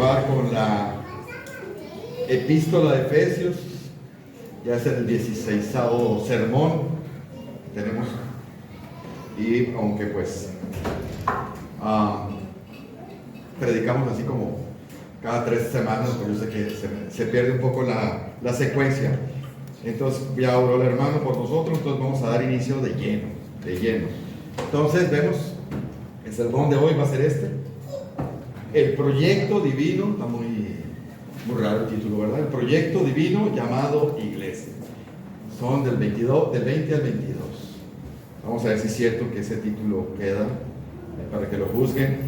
continuar con la epístola de Efesios. Ya es el 16º sermón que tenemos, y aunque pues predicamos así como cada 3 semanas, pues yo sé que se pierde un poco la secuencia. Entonces ya oró el hermano por nosotros, entonces vamos a dar inicio de lleno. Entonces vemos, el sermón de hoy va a ser el proyecto divino. Está muy raro el título, ¿verdad? El proyecto divino llamado Iglesia. Son del 20 al 22. Vamos a ver si es cierto que ese título queda, para que lo juzguen.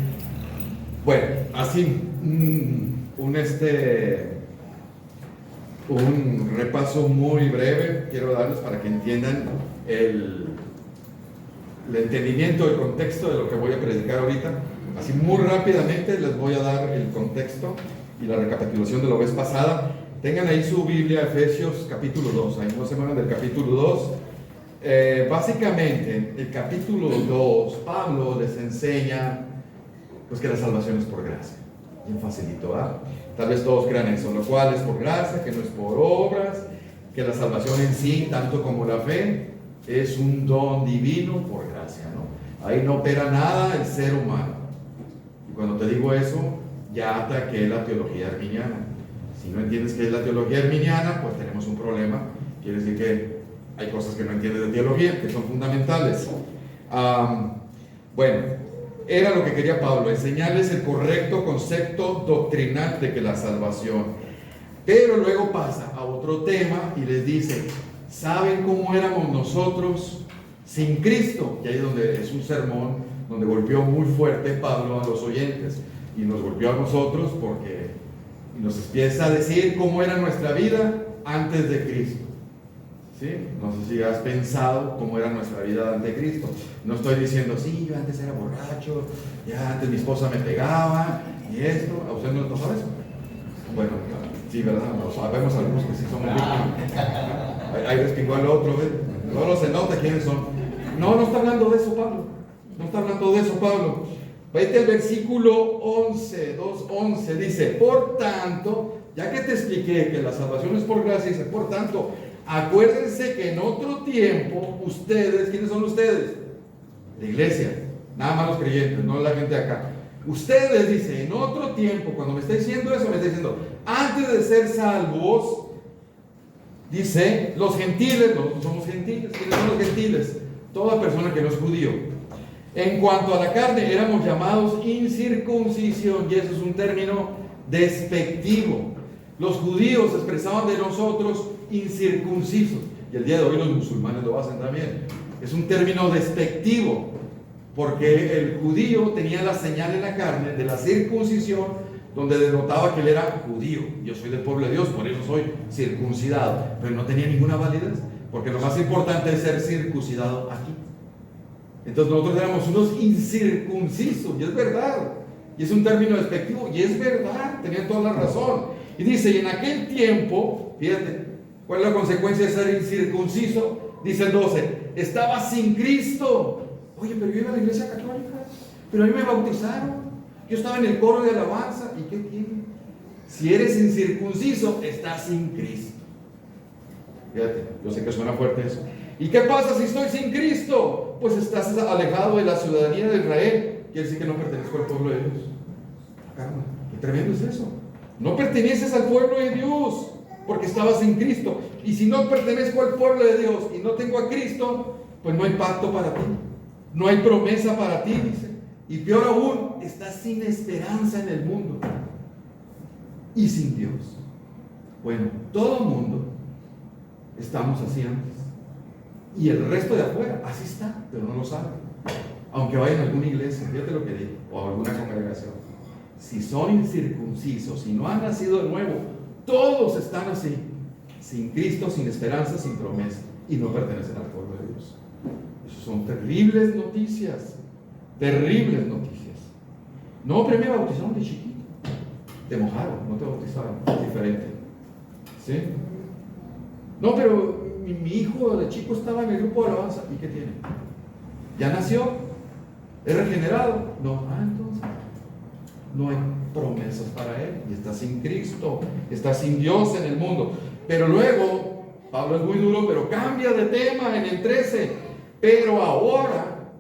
Bueno, así un repaso muy breve quiero darles para que entiendan el entendimiento, el contexto de lo que voy a predicar ahorita. Así muy rápidamente les voy a dar el contexto y la recapitulación de la vez pasada. Tengan ahí su Biblia, Efesios capítulo 2, ahí no se muevan del capítulo 2. Básicamente, el capítulo 2, Pablo les enseña pues que la salvación es por gracia. Bien facilito, ¿verdad? Tal vez todos crean eso, lo cual es por gracia, que no es por obras, que la salvación en sí, tanto como la fe, es un don divino por gracia, ¿no? Ahí no opera nada el ser humano. Y cuando te digo eso, ya ataqué la teología arminiana. Si no entiendes qué es la teología arminiana, pues tenemos un problema. Quiere decir que hay cosas que no entiendes de teología, que son fundamentales. Bueno, era lo que quería Pablo, enseñarles el correcto concepto doctrinal de que la salvación. Pero luego pasa a otro tema y les dice, ¿saben cómo éramos nosotros sin Cristo? Y ahí es donde es un sermón donde golpeó muy fuerte Pablo a los oyentes, y nos golpeó a nosotros porque nos empieza a decir cómo era nuestra vida antes de Cristo. ¿Sí? No sé si has pensado cómo era nuestra vida antes de Cristo. No estoy diciendo, sí, yo antes era borracho, ya antes mi esposa me pegaba y esto. ¿A usted no sabe eso? Bueno, sí, ¿verdad? No, sabemos algunos que sí son víctimas. Ahí respingó al otro, ¿ves? No se nota quiénes son. No está hablando de eso Pablo. No está hablando de eso Pablo. Vete al versículo 11, 2:11, dice, por tanto, ya que te expliqué que la salvación es por gracia, dice, por tanto, acuérdense que en otro tiempo, ustedes, ¿quiénes son ustedes? La iglesia, nada más los creyentes, no la gente de acá. Ustedes, dice, en otro tiempo, cuando me está diciendo eso, me está diciendo, antes de ser salvos, dice, los gentiles, nosotros somos gentiles. ¿Quiénes son los gentiles? Toda persona que no es judío. En cuanto a la carne, éramos llamados incircuncisión, y eso es un término despectivo. Los judíos expresaban de nosotros incircuncisos, y el día de hoy los musulmanes lo hacen también. Es un término despectivo, porque el judío tenía la señal en la carne de la circuncisión, donde denotaba que él era judío. Yo soy del pueblo de Dios, por eso soy circuncidado, pero no tenía ninguna validez, porque lo más importante es ser circuncidado aquí. Entonces nosotros éramos unos incircuncisos, y es verdad, y es un término despectivo, y es verdad, tenían toda la razón. Y dice, y en aquel tiempo, fíjate, ¿cuál es la consecuencia de ser incircunciso? Dice el 12, estaba sin Cristo. Oye, pero yo iba a la iglesia católica, pero a mí me bautizaron, yo estaba en el coro de alabanza, ¿y qué tiene? Si eres incircunciso, estás sin Cristo. Fíjate, yo sé que suena fuerte eso. ¿Y qué pasa si estoy sin Cristo? Pues estás alejado de la ciudadanía de Israel. Quiere decir que no pertenezco al pueblo de Dios. Caramba, qué tremendo es eso. No perteneces al pueblo de Dios porque estabas sin Cristo. Y si no pertenezco al pueblo de Dios y no tengo a Cristo, pues no hay pacto para ti. No hay promesa para ti, dice. Y peor aún, estás sin esperanza en el mundo y sin Dios. Bueno, todo el mundo estamos así antes. Y el resto de afuera, así está, pero no lo sabe. Aunque vayan a alguna iglesia, fíjate lo que digo, o a alguna congregación. Si son incircuncisos, si no han nacido de nuevo, todos están así, sin Cristo, sin esperanza, sin promesa, y no pertenecen al pueblo de Dios. Esas son terribles noticias, terribles noticias. No, pero me bautizaron de chiquito. Te mojaron, no te bautizaron, es diferente. ¿Sí? No, pero mi hijo de chico estaba en el grupo de alabanza. ¿Y qué tiene? ¿Ya nació? ¿Es regenerado? No. Entonces, no hay promesas para él. Y está sin Cristo, está sin Dios en el mundo. Pero luego, Pablo es muy duro, pero cambia de tema en el 13. Pero ahora,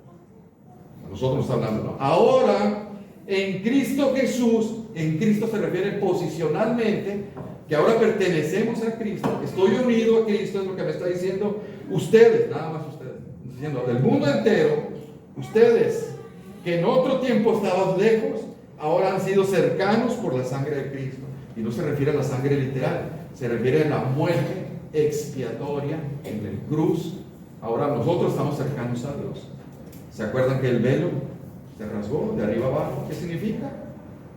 a nosotros nos está hablando, ¿no? Ahora, en Cristo Jesús, en Cristo se refiere posicionalmente, que ahora pertenecemos a Cristo, estoy unido a Cristo, es lo que me está diciendo ustedes, nada más ustedes, diciendo del mundo entero, ustedes que en otro tiempo estaban lejos, ahora han sido cercanos por la sangre de Cristo. Y no se refiere a la sangre literal, se refiere a la muerte expiatoria en el cruz. Ahora nosotros estamos cercanos a Dios. ¿Se acuerdan que el velo se rasgó de arriba abajo? ¿Qué significa?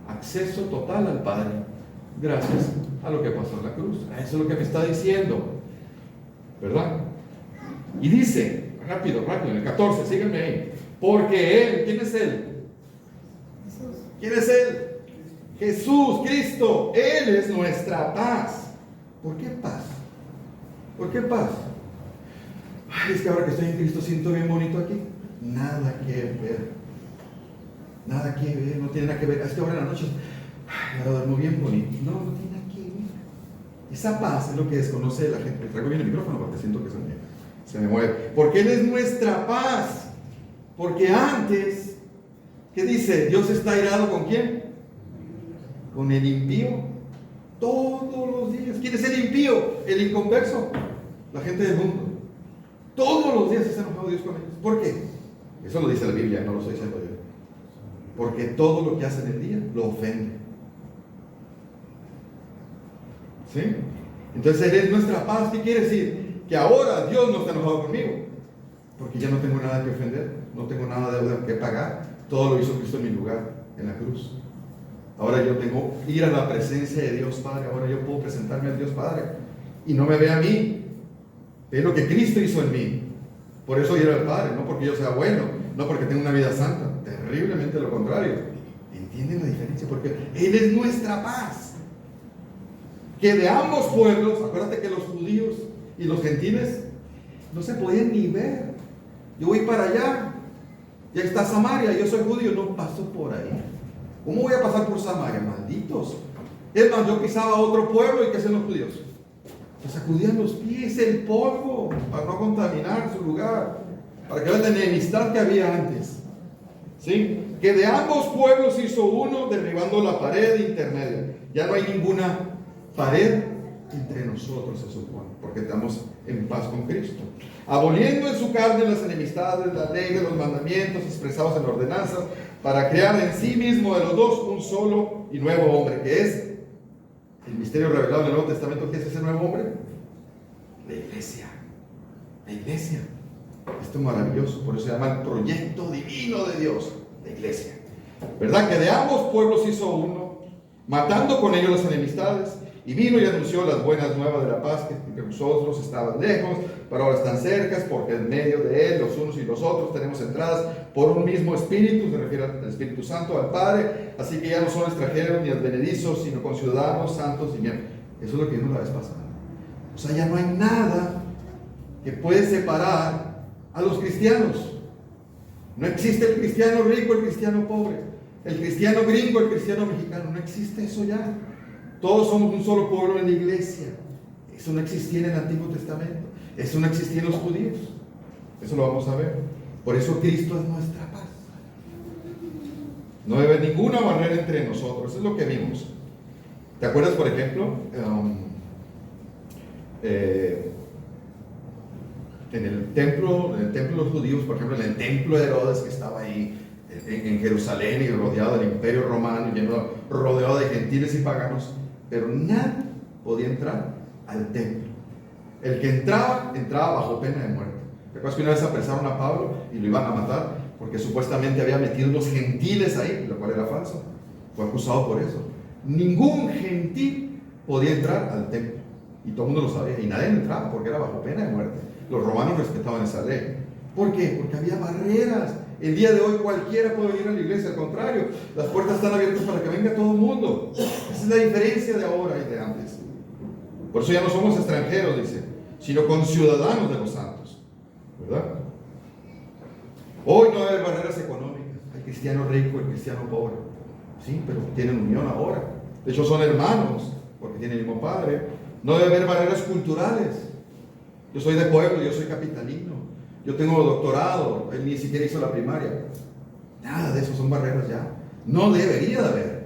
Acceso total al Padre, gracias a lo que pasó en la cruz. Eso es lo que me está diciendo, ¿verdad? Y dice, rápido, en el 14, síganme ahí. Porque Él, ¿quién es Él? Jesús. ¿Quién es Él? Jesús, Cristo. Él es nuestra paz. ¿Por qué paz? ¿Por qué paz? Ay, es que ahora que estoy en Cristo siento bien bonito aquí. Nada que ver. Nada que ver, no tiene nada que ver. Es que ahora en la noche, ahora duermo bien bonito. No, no tiene nada que ver. Esa paz es lo que desconoce la gente. Traigo bien el micrófono porque siento que se me mueve. Porque Él es nuestra paz. Porque antes, ¿qué dice? Dios está airado ¿con quién? Con el impío. Todos los días. ¿Quién es el impío? El inconverso. La gente del mundo. Todos los días está enojado Dios con ellos. ¿Por qué? Eso lo dice la Biblia, no lo estoy diciendo yo. Porque todo lo que hace en el día lo ofende. ¿Sí? Entonces Él es nuestra paz. ¿Qué quiere decir? Que ahora Dios no está enojado conmigo. Porque ya no tengo nada que ofender. No tengo nada de deuda que pagar. Todo lo hizo Cristo en mi lugar, en la cruz. Ahora yo tengo que ir a la presencia de Dios Padre. Ahora yo puedo presentarme al Dios Padre. Y no me ve a mí. Ve lo que Cristo hizo en mí. Por eso ir al Padre. No porque yo sea bueno. No porque tenga una vida santa. Terriblemente lo contrario. ¿Entienden la diferencia? Porque Él es nuestra paz. Que de ambos pueblos, acuérdate que los judíos y los gentiles no se podían ni ver. Yo voy para allá. Ya está Samaria. Yo soy judío. No paso por ahí. ¿Cómo voy a pasar por Samaria? Malditos. Es más, yo pisaba a otro pueblo y ¿qué hacen los judíos? Se sacudían los pies, el polvo, para no contaminar su lugar. Para que vean la enemistad que había antes. ¿Sí? Que de ambos pueblos hizo uno, derribando la pared intermedia. Ya no hay ninguna pared entre nosotros, se supone, porque estamos en paz con Cristo. Aboliendo en su carne las enemistades, la ley de los mandamientos expresados en ordenanzas, para crear en sí mismo de los dos un solo y nuevo hombre, que es el misterio revelado en el Nuevo Testamento. ¿Qué es ese nuevo hombre? La iglesia. La iglesia. Esto es maravilloso, por eso se llama el proyecto divino de Dios, la iglesia. ¿Verdad? Que de ambos pueblos hizo uno, matando con ellos las enemistades, y vino y anunció las buenas nuevas de la paz, que nosotros estaban lejos, pero ahora están cercas, porque en medio de Él, los unos y los otros, tenemos entradas por un mismo Espíritu, se refiere al Espíritu Santo, al Padre, así que ya no son extranjeros ni advenedizos, sino conciudadanos, santos y miembros. Eso es lo que vimos la vez pasada. O sea, ya no hay nada que puede separar a los cristianos. No existe el cristiano rico, el cristiano pobre, el cristiano gringo, el cristiano mexicano. No existe eso ya. Todos somos un solo pueblo en la iglesia. Eso no existía en el Antiguo Testamento. Eso no existía en los judíos. Eso lo vamos a ver. Por eso Cristo es nuestra paz. No debe haber ninguna barrera entre nosotros. Eso es lo que vimos. ¿Te acuerdas, por ejemplo? En el templo de los judíos, por ejemplo, en el templo de Herodes, que estaba ahí en Jerusalén y rodeado del imperio romano, rodeado de gentiles y paganos, pero nadie podía entrar al templo. El que entraba bajo pena de muerte. ¿Te acuerdas que una vez apresaron a Pablo y lo iban a matar? Porque supuestamente había metido unos gentiles ahí, lo cual era falso. Fue acusado por eso. Ningún gentil podía entrar al templo. Y todo el mundo lo sabía. Y nadie entraba porque era bajo pena de muerte. Los romanos respetaban esa ley. ¿Por qué? Porque había barreras. El día de hoy cualquiera puede ir a la iglesia. Al contrario, las puertas están abiertas para que venga todo el mundo. Esa es la diferencia de ahora y de antes. Por eso ya no somos extranjeros, dice, sino conciudadanos de los santos. ¿Verdad? Hoy no hay barreras económicas. Hay cristiano rico, el cristiano pobre. Sí, pero tienen unión ahora. De hecho, son hermanos, porque tienen el mismo padre. No debe haber barreras culturales. Yo soy de pueblo, yo soy capitalino. Yo tengo doctorado, él ni siquiera hizo la primaria. Nada de eso son barreras ya. No debería de haber.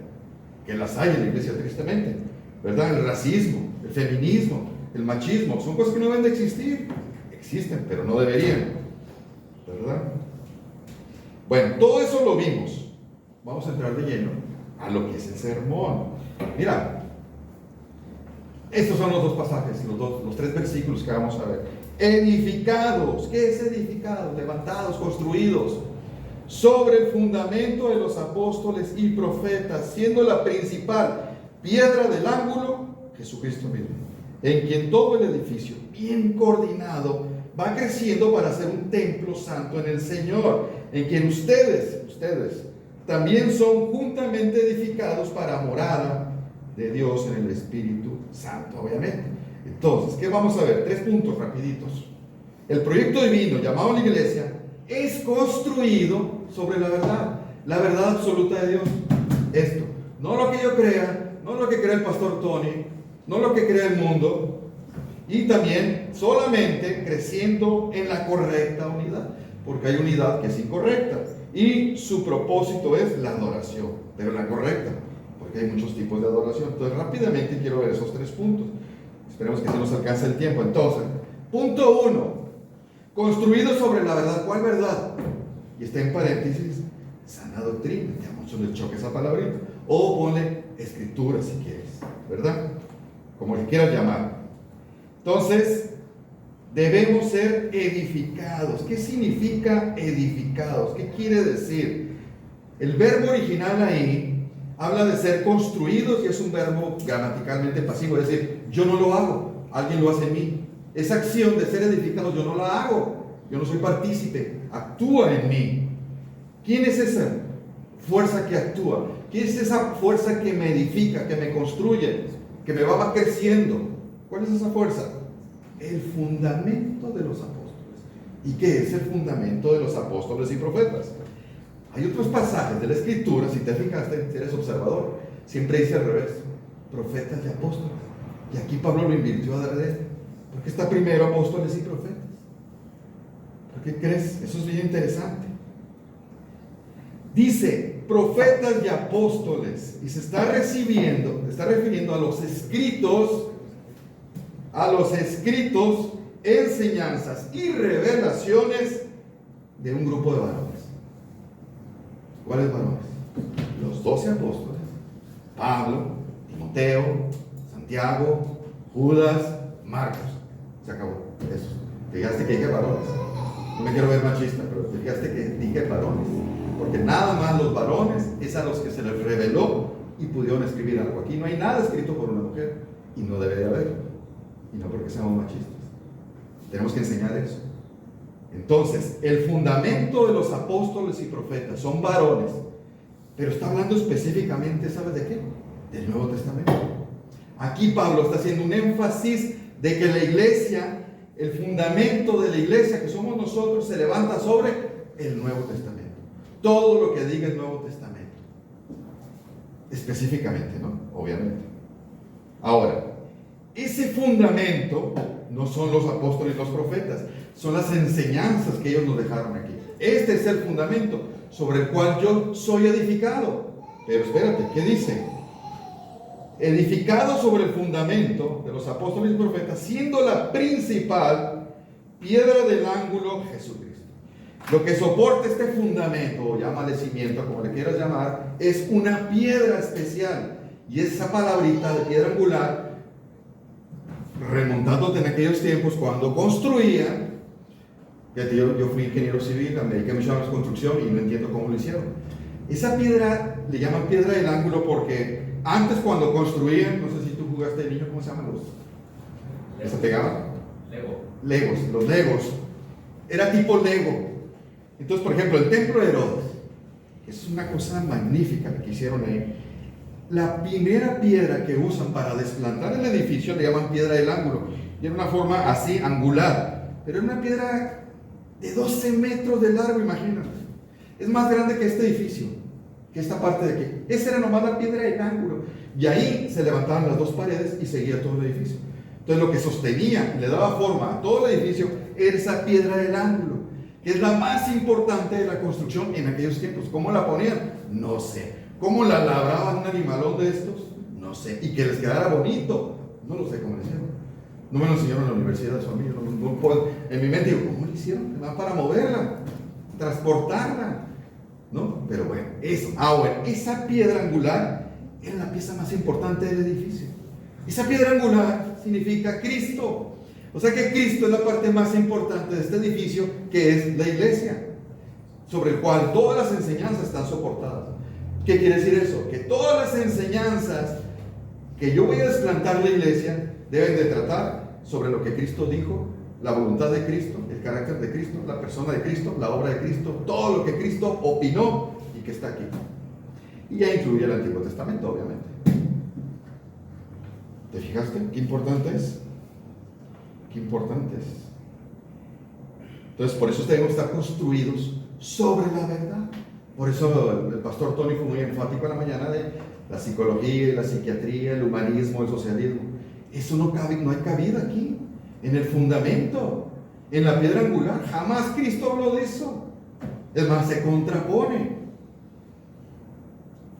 Que las hay en la iglesia, tristemente. ¿Verdad? El racismo, el feminismo, el machismo, son cosas que no deben de existir. Existen, pero no deberían. ¿Verdad? Bueno, todo eso lo vimos. Vamos a entrar de lleno a lo que es el sermón. Mira, estos son los dos pasajes, los tres versículos que vamos a ver. Edificados, ¿qué es edificados? Levantados, construidos sobre el fundamento de los apóstoles y profetas, siendo la principal piedra del ángulo Jesucristo mismo, en quien todo el edificio, bien coordinado, va creciendo para ser un templo santo en el Señor, en quien ustedes también son juntamente edificados para morada de Dios en el Espíritu Santo, obviamente. Entonces, ¿qué vamos a ver? 3 puntos rapiditos. El proyecto divino llamado la iglesia es construido sobre la verdad absoluta de Dios. Esto, no lo que yo crea, no lo que crea el pastor Tony, no lo que crea el mundo, y también solamente creciendo en la correcta unidad, porque hay unidad que es incorrecta, y su propósito es la adoración, pero la correcta, porque hay muchos tipos de adoración. Entonces, rápidamente quiero ver esos 3 puntos. Esperemos que se nos alcance el tiempo. Entonces, punto 1, construido sobre la verdad. ¿Cuál verdad? Y está en paréntesis, sana doctrina. Ya a muchos les choca esa palabrita. O ponle escritura si quieres, ¿verdad? Como le quieras llamar. Entonces, debemos ser edificados. ¿Qué significa edificados? ¿Qué quiere decir? El verbo original ahí habla de ser construidos y es un verbo gramaticalmente pasivo, es decir, yo no lo hago, alguien lo hace en mí. Esa acción de ser edificados yo no la hago, yo no soy partícipe, actúa en mí. ¿Quién es esa fuerza que actúa? ¿Quién es esa fuerza que me edifica, que me construye, que me va creciendo? ¿Cuál es esa fuerza? El fundamento de los apóstoles. ¿Y qué es el fundamento de los apóstoles y profetas? Hay otros pasajes de la Escritura, si te fijaste, si eres observador, siempre dice al revés, profetas y apóstoles. Y aquí Pablo lo invirtió a darle, porque está primero apóstoles y profetas. ¿Por qué crees? Eso es bien interesante. Dice profetas y apóstoles, y se está refiriendo a los escritos, enseñanzas y revelaciones de un grupo de varones. ¿Cuáles varones? Los 12 apóstoles, Pablo, Timoteo, Santiago, Judas, Marcos. Se acabó. Eso. Fijaste que dije varones. No me quiero ver machista, pero fijaste que dije varones. Porque nada más los varones es a los que se les reveló y pudieron escribir algo. Aquí no hay nada escrito por una mujer y no debe de haber. Y no porque seamos machistas. Tenemos que enseñar eso. Entonces, el fundamento de los apóstoles y profetas son varones, pero está hablando específicamente, ¿sabes de qué? Del Nuevo Testamento. Aquí Pablo está haciendo un énfasis de que la iglesia, el fundamento de la iglesia que somos nosotros, se levanta sobre el Nuevo Testamento. Todo lo que diga el Nuevo Testamento. Específicamente, ¿no? Obviamente. Ahora, ese fundamento no son los apóstoles y los profetas, son las enseñanzas que ellos nos dejaron aquí. Este es el fundamento sobre el cual yo soy edificado. Pero espérate, ¿qué dice? Edificado sobre el fundamento de los apóstoles y profetas, siendo la principal piedra del ángulo Jesucristo. Lo que soporta este fundamento, o llámale cimiento, como le quieras llamar, es una piedra especial. Y esa palabrita de piedra angular, remontándote en aquellos tiempos cuando construían, yo fui ingeniero civil, me dediqué mucho a la construcción y no entiendo cómo lo hicieron. Esa piedra le llaman piedra del ángulo porque antes cuando construían, no sé si tú jugaste de niño, ¿cómo se llaman los? ¿Que se pegaban? Legos, los legos. Era tipo Lego. Entonces, por ejemplo, el templo de Herodes, es una cosa magnífica que hicieron ahí. La primera piedra que usan para desplantar el edificio le llaman piedra del ángulo. Y era una forma así, angular. Pero era una piedra de 12 metros de largo, imagínate. Es más grande que este edificio. Que esta parte de que esa era nomás la piedra del ángulo. Y ahí se levantaban las dos paredes y seguía todo el edificio. Entonces lo que sostenía y le daba forma a todo el edificio era esa piedra del ángulo, que es la más importante de la construcción en aquellos tiempos. ¿Cómo la ponían? No sé. ¿Cómo la labraban un animalón de estos? No sé. Y que les quedara bonito. No lo sé cómo lo hicieron. No me lo enseñaron en la universidad de su amigo. No puedo. En mi mente digo, ¿cómo lo hicieron? Van para moverla, transportarla. ¿No? Pero bueno, eso. Bueno, esa piedra angular era la pieza más importante del edificio. Esa piedra angular significa Cristo. O sea que Cristo es la parte más importante de este edificio, que es la iglesia, sobre el cual todas las enseñanzas están soportadas. ¿Qué quiere decir eso? Que todas las enseñanzas que yo voy a desplantar la iglesia deben de tratar sobre lo que Cristo dijo, la voluntad de Cristo, el carácter de Cristo, la persona de Cristo, la obra de Cristo, todo lo que Cristo opinó y que está aquí. Y ya incluye el Antiguo Testamento, obviamente. ¿Te fijaste? ¿Qué importante es? Qué importante es. Entonces, por eso debemos estar construidos sobre la verdad. Por eso el pastor Tony fue muy enfático en la mañana de la psicología, la psiquiatría, el humanismo, el socialismo. Eso no hay cabida aquí, en el fundamento, en la piedra angular. Jamás Cristo habló de eso. Es más, se contrapone.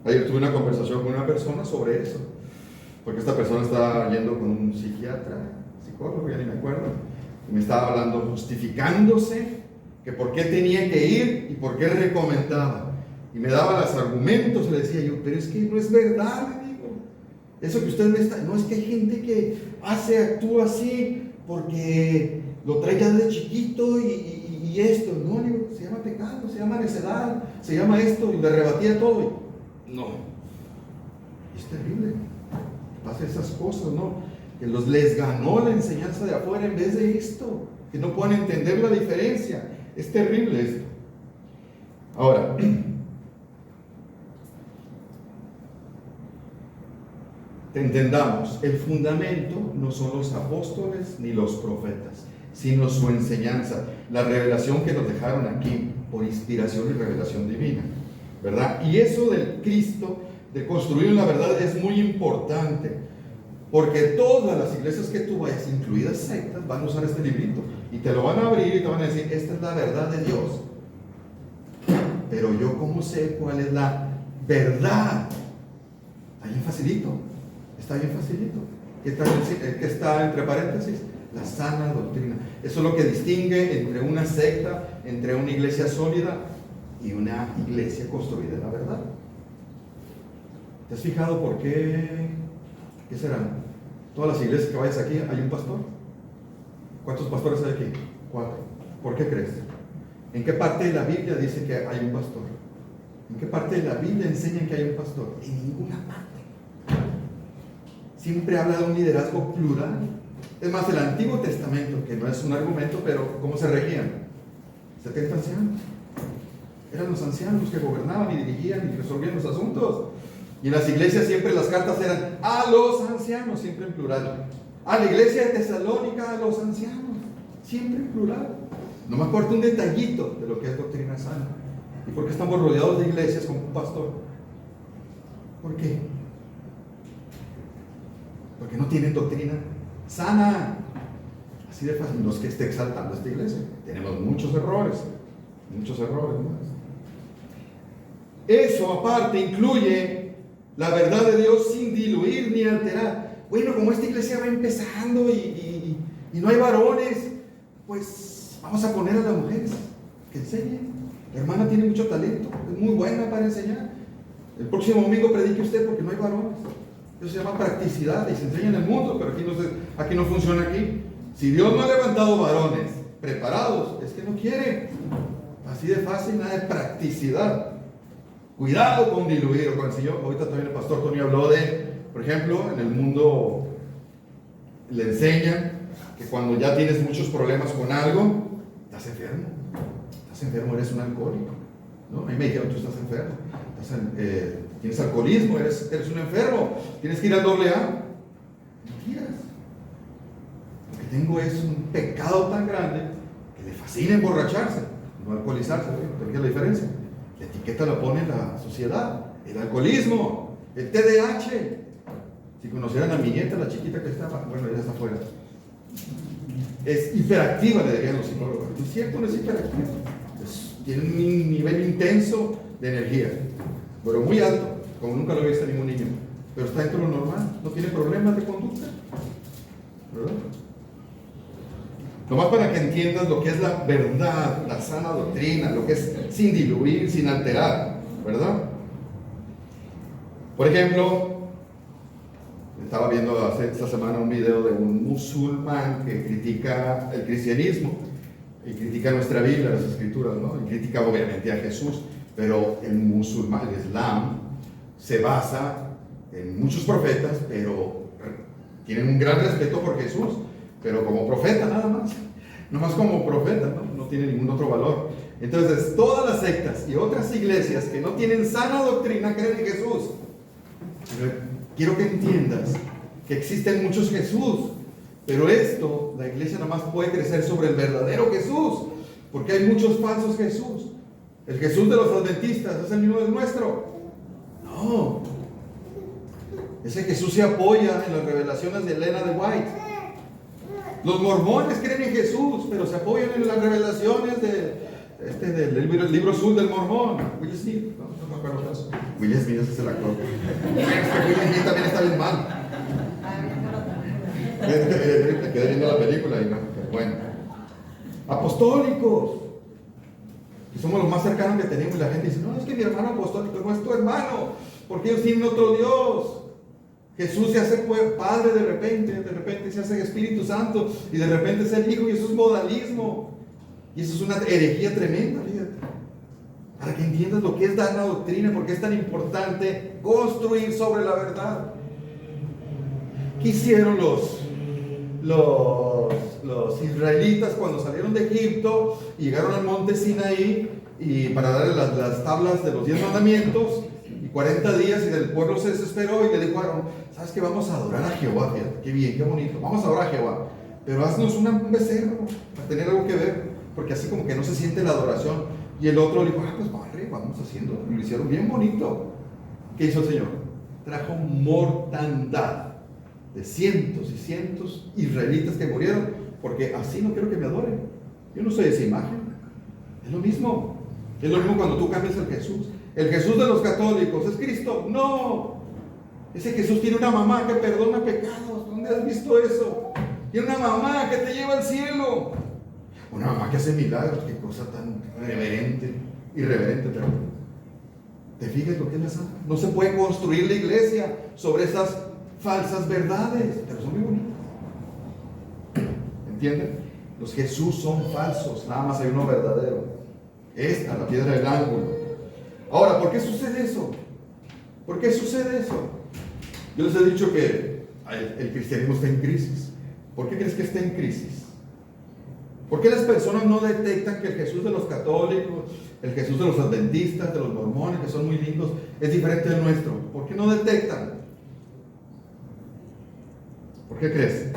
Ayer tuve una conversación con una persona sobre eso, porque esta persona estaba yendo con un psiquiatra, psicólogo, ya ni me acuerdo, y me estaba hablando, justificándose, que por qué tenía que ir y por qué recomendaba. Y me daba los argumentos, y le decía yo, pero es que no es verdad, le digo. Eso que usted me está, no es que hay gente que actúa así porque lo trae ya desde chiquito y esto, no, le digo, se llama pecado, se llama necedad, se llama esto, y le rebatía todo. No, es terrible. Pasa esas cosas, ¿no? Que les ganó la enseñanza de afuera en vez de esto, que no pueden entender la diferencia. Es terrible esto. Ahora, entendamos, el fundamento no son los apóstoles ni los profetas, sino su enseñanza, la revelación que nos dejaron aquí por inspiración y revelación divina, ¿verdad? Y eso del Cristo, de construir la verdad, es muy importante, porque todas las iglesias que tú vayas, incluidas sectas, van a usar este librito y te lo van a abrir y te van a decir, esta es la verdad de Dios. Pero yo, ¿cómo sé cuál es la verdad? Está bien facilito. Está bien facilito. ¿Qué está entre paréntesis? La sana doctrina. Eso es lo que distingue entre una secta, entre una iglesia sólida y una iglesia construida en la verdad. ¿Te has fijado por qué? ¿Qué serán? Todas las iglesias que vayas aquí hay un pastor. ¿Cuántos pastores hay aquí? 4. ¿Por qué crees? ¿En qué parte de la Biblia dice que hay un pastor? ¿En qué parte de la Biblia enseñan que hay un pastor? En ninguna parte. Siempre habla de un liderazgo plural. Es más, el Antiguo Testamento, que no es un argumento, pero ¿cómo se regían? 70 ancianos. Eran los ancianos los que gobernaban y dirigían y resolvían los asuntos. Y en las iglesias siempre las cartas eran a los ancianos, siempre en plural. A la iglesia de Tesalónica, a los ancianos, siempre en plural. No me acuerdo un detallito de lo que es doctrina sana. ¿Y por qué estamos rodeados de iglesias con un pastor? ¿Por qué? Porque no tienen doctrina sana. Así de fácil. No es que esté exaltando esta iglesia. Tenemos muchos errores más. Eso aparte incluye la verdad de Dios sin diluir ni alterar. Bueno, como esta iglesia va empezando y no hay varones, pues vamos a poner a las mujeres que enseñen. La hermana tiene mucho talento, es muy buena para enseñar. El próximo domingo predique usted porque no hay varones. Eso se llama practicidad y se enseña en el mundo, pero aquí no funciona aquí. Si Dios no ha levantado varones preparados, es que no quiere. Así de fácil, nada de practicidad. Cuidado con diluir o con el Señor. Ahorita también el pastor Tony habló de, por ejemplo, en el mundo le enseñan que cuando ya tienes muchos problemas con algo, estás enfermo, eres un alcohólico, ¿no? A mí me dijeron, tú estás enfermo, tienes alcoholismo, eres un enfermo, tienes que ir al AA. Mentiras. Lo que tengo es un pecado tan grande que le fascina emborracharse, no alcoholizarse. ¿Te fijas la diferencia? La etiqueta la pone la sociedad. el alcoholismo, el TDAH. Si conocieran a mi nieta, la chiquita que estaba, bueno, ella está afuera. Es hiperactiva, le dirían los psicólogos. No es cierto, no es hiperactiva. Tiene un nivel intenso de energía, pero muy alto, como nunca lo he visto a ningún niño. Pero está dentro de lo normal, no tiene problemas de conducta, ¿verdad? Nomás para que entiendas lo que es la verdad, la sana doctrina, lo que es sin diluir, sin alterar, ¿verdad? Por ejemplo, estaba viendo esta semana un video de un musulmán que critica el cristianismo y critica nuestra Biblia, las escrituras, ¿no? Y critica obviamente a Jesús, pero el musulmán, el Islam, se basa en muchos profetas, pero tienen un gran respeto por Jesús, pero como profeta nada más, nomás como profeta, ¿no? No tiene ningún otro valor. Entonces, todas las sectas y otras iglesias que no tienen sana doctrina creen en Jesús. Pero quiero que entiendas que existen muchos Jesús, pero esto, la iglesia nomás puede crecer sobre el verdadero Jesús, porque hay muchos falsos Jesús. El Jesús de los adventistas es el mismo del nuestro. No. Ese Jesús se apoya en las revelaciones de Elena de White. Los mormones creen en Jesús, pero se apoyan en las revelaciones del libro azul del mormón. Will Smith, no me acuerdo de eso. Will Smith es el actor. Will Smith también está bien mal. Me quedé viendo la película y no, pero bueno. Apostólicos, que somos los más cercanos que tenemos, y la gente dice, no, es que mi hermano apostólico no es tu hermano, porque ellos tienen otro Dios. Jesús se hace Padre de repente se hace Espíritu Santo, y de repente es el Hijo, y eso es modalismo. Y eso es una herejía tremenda, fíjate. Para que entiendas lo que es dar la doctrina, porque es tan importante construir sobre la verdad. ¿Qué hicieron los israelitas cuando salieron de Egipto y llegaron al monte Sinaí y para darle las tablas de los 10 mandamientos? Y 40 días, y el pueblo se desesperó y le dijo: ¿sabes qué? Vamos a adorar a Jehová. Fíjate, qué bien, qué bonito, vamos a adorar a Jehová, pero haznos un becerro para tener algo que ver, porque así como que no se siente la adoración. Y el otro le dijo: pues padre, vamos haciendo. Y lo hicieron bien bonito. ¿Qué hizo el Señor? Trajo mortandad de cientos y cientos israelitas que murieron, porque así no quiero que me adoren. Yo no soy esa imagen. Es lo mismo cuando tú cambias el Jesús. El Jesús de los católicos es Cristo. No, ese Jesús tiene una mamá que perdona pecados. ¿Dónde has visto eso? Tiene una mamá que te lleva al cielo, una mamá que hace milagros. Qué cosa tan irreverente, perdón. ¿Te fijas lo que es la santa? No se puede construir la iglesia sobre esas falsas verdades, pero son muy bonitas. ¿Entienden? Los Jesús son falsos, nada más hay uno verdadero. Esta, la piedra del ángulo. Ahora, ¿por qué sucede eso? ¿Por qué sucede eso? Yo les he dicho que el cristianismo está en crisis. ¿Por qué crees que está en crisis? ¿Por qué las personas no detectan que el Jesús de los católicos, el Jesús de los adventistas, de los mormones, que son muy lindos, es diferente del nuestro? ¿Por qué no detectan? ¿Por qué crees?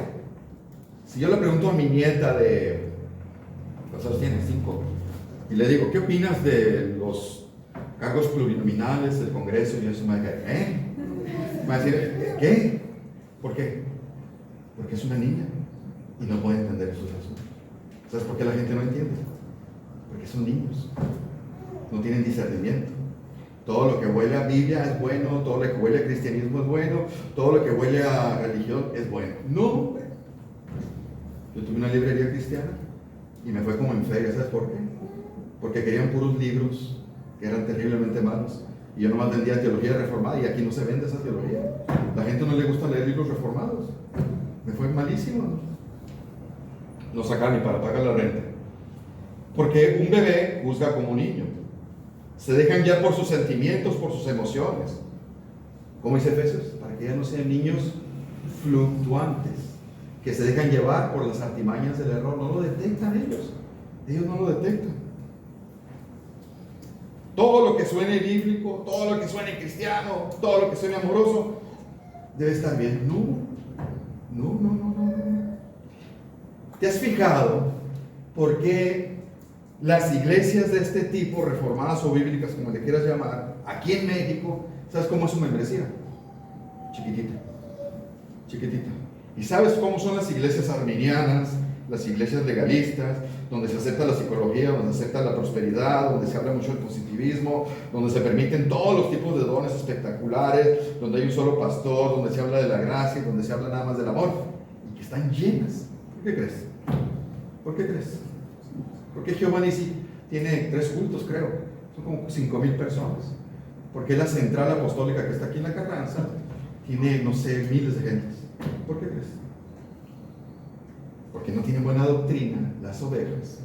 Si yo le pregunto a mi nieta de, ¿cuántos tiene? 5, y le digo: ¿qué opinas de los cargos plurinominales del Congreso? Y eso me va a decir: Me va a decir: ¿qué? ¿Por qué? Porque es una niña y no puede entender esos asuntos. ¿Sabes por qué la gente no entiende? Porque son niños, no tienen discernimiento. Todo lo que huele a Biblia es bueno, todo lo que huele a cristianismo es bueno, todo lo que huele a religión es bueno. No. Yo tuve una librería cristiana y me fue como en feria. ¿Sabes por qué? Porque querían puros libros que eran terriblemente malos, y yo nomás vendía teología reformada, y aquí no se vende esa teología. La gente no le gusta leer libros reformados. Me fue malísimo, ¿no? No sacar ni para pagar la renta, porque un bebé juzga como un niño, se dejan guiar por sus sentimientos, por sus emociones, como dice Efesios, para que ya no sean niños fluctuantes, que se dejan llevar por las artimañas del error. No lo detectan ellos no lo detectan. Todo lo que suene bíblico, todo lo que suene cristiano, todo lo que suene amoroso, debe estar bien. No. ¿Te has fijado por qué las iglesias de este tipo, reformadas o bíblicas, como le quieras llamar, aquí en México, ¿Sabes cómo es su membresía? Chiquitita, chiquitita. ¿Y sabes cómo son las iglesias arminianas, las iglesias legalistas, donde se acepta la psicología, donde se acepta la prosperidad, donde se habla mucho del positivismo, donde se permiten todos los tipos de dones espectaculares, donde hay un solo pastor, donde se habla de la gracia, donde se habla nada más del amor, y que están llenas? ¿Por qué crees? ¿Por qué crees? Porque Jehová Nissi tiene 3 cultos, creo, son como 5,000 personas. Porque la central apostólica que está aquí en la Carranza tiene, no sé, miles de gentes. ¿Por qué crees? Porque no tienen buena doctrina las ovejas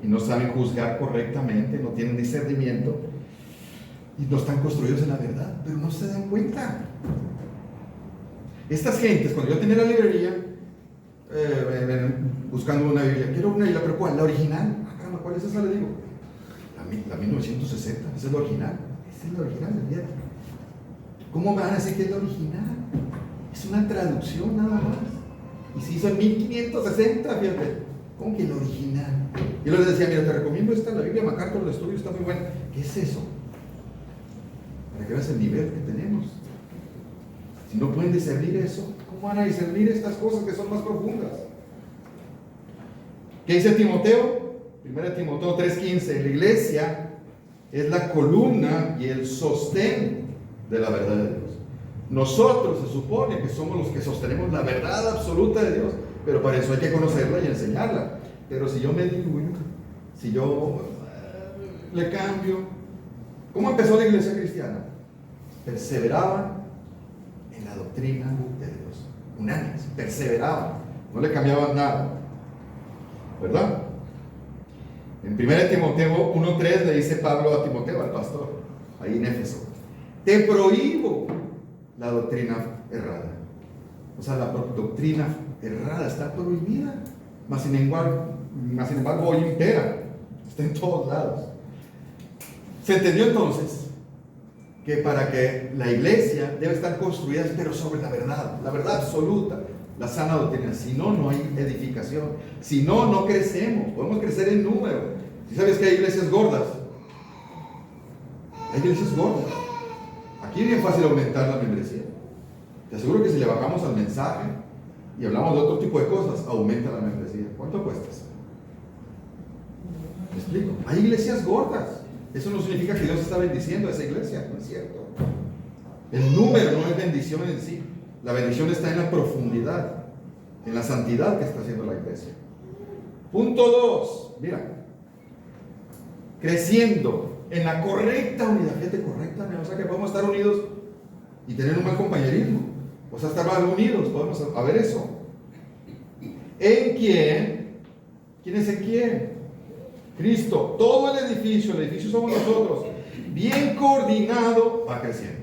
y no saben juzgar correctamente, no tienen discernimiento y no están construidos en la verdad, pero no se dan cuenta. Estas gentes, cuando yo tenía la librería, buscando una Biblia, quiero una Biblia, pero ¿cuál? La original. Ah, caramba, ¿cuál es esa? Le digo, la 1960, esa es la original. Esa es la original del día. ¿Cómo me van a decir que es la original? Es una traducción nada más. Y se hizo en 1560, fíjate. ¿Cómo que la original? Yo les decía, mira, te recomiendo esta, la Biblia MacArthur, el estudio está muy buena. ¿Qué es eso? Para que veas el nivel que tenemos. Si no pueden discernir eso, ¿cómo van a discernir estas cosas que son más profundas? ¿Qué dice Timoteo? 1 Timoteo 3:15. La iglesia es la columna y el sostén de la verdad de Dios. Nosotros se supone que somos los que sostenemos la verdad absoluta de Dios, pero para eso hay que conocerla y enseñarla. Pero si yo me diluyo, si yo le cambio, ¿cómo empezó la iglesia cristiana? Perseveraban en la doctrina de Dios, unánimes, perseveraban, no le cambiaban nada, ¿verdad? En 1 Timoteo 1:3 le dice Pablo a Timoteo, al pastor, ahí en Éfeso: te prohíbo la doctrina errada. O sea, la doctrina errada está prohibida, mas sin embargo hoy impera, está en todos lados. Se entendió entonces que para que la iglesia debe estar construida, pero sobre la verdad absoluta, la sana doctrina. Si no, no hay edificación. Si no, no crecemos. Podemos crecer en número. Si sabes que hay iglesias gordas, hay iglesias gordas. Aquí es bien fácil aumentar la membresía. Te aseguro que si le bajamos al mensaje y hablamos de otro tipo de cosas, aumenta la membresía. ¿Cuánto cuestas? ¿Me explico? Hay iglesias gordas. Eso no significa que Dios está bendiciendo a esa iglesia, no es cierto. El número no es bendición en sí. La bendición está en la profundidad, en la santidad que está haciendo la iglesia. Punto 2, mira. Creciendo en la correcta unidad. Fíjate, correcta, o sea que podemos estar unidos y tener un buen compañerismo. O sea, estar mal unidos, podemos ver eso. ¿En quién? ¿Quién es en quién? Cristo. Todo el edificio somos nosotros, bien coordinado, va creciendo.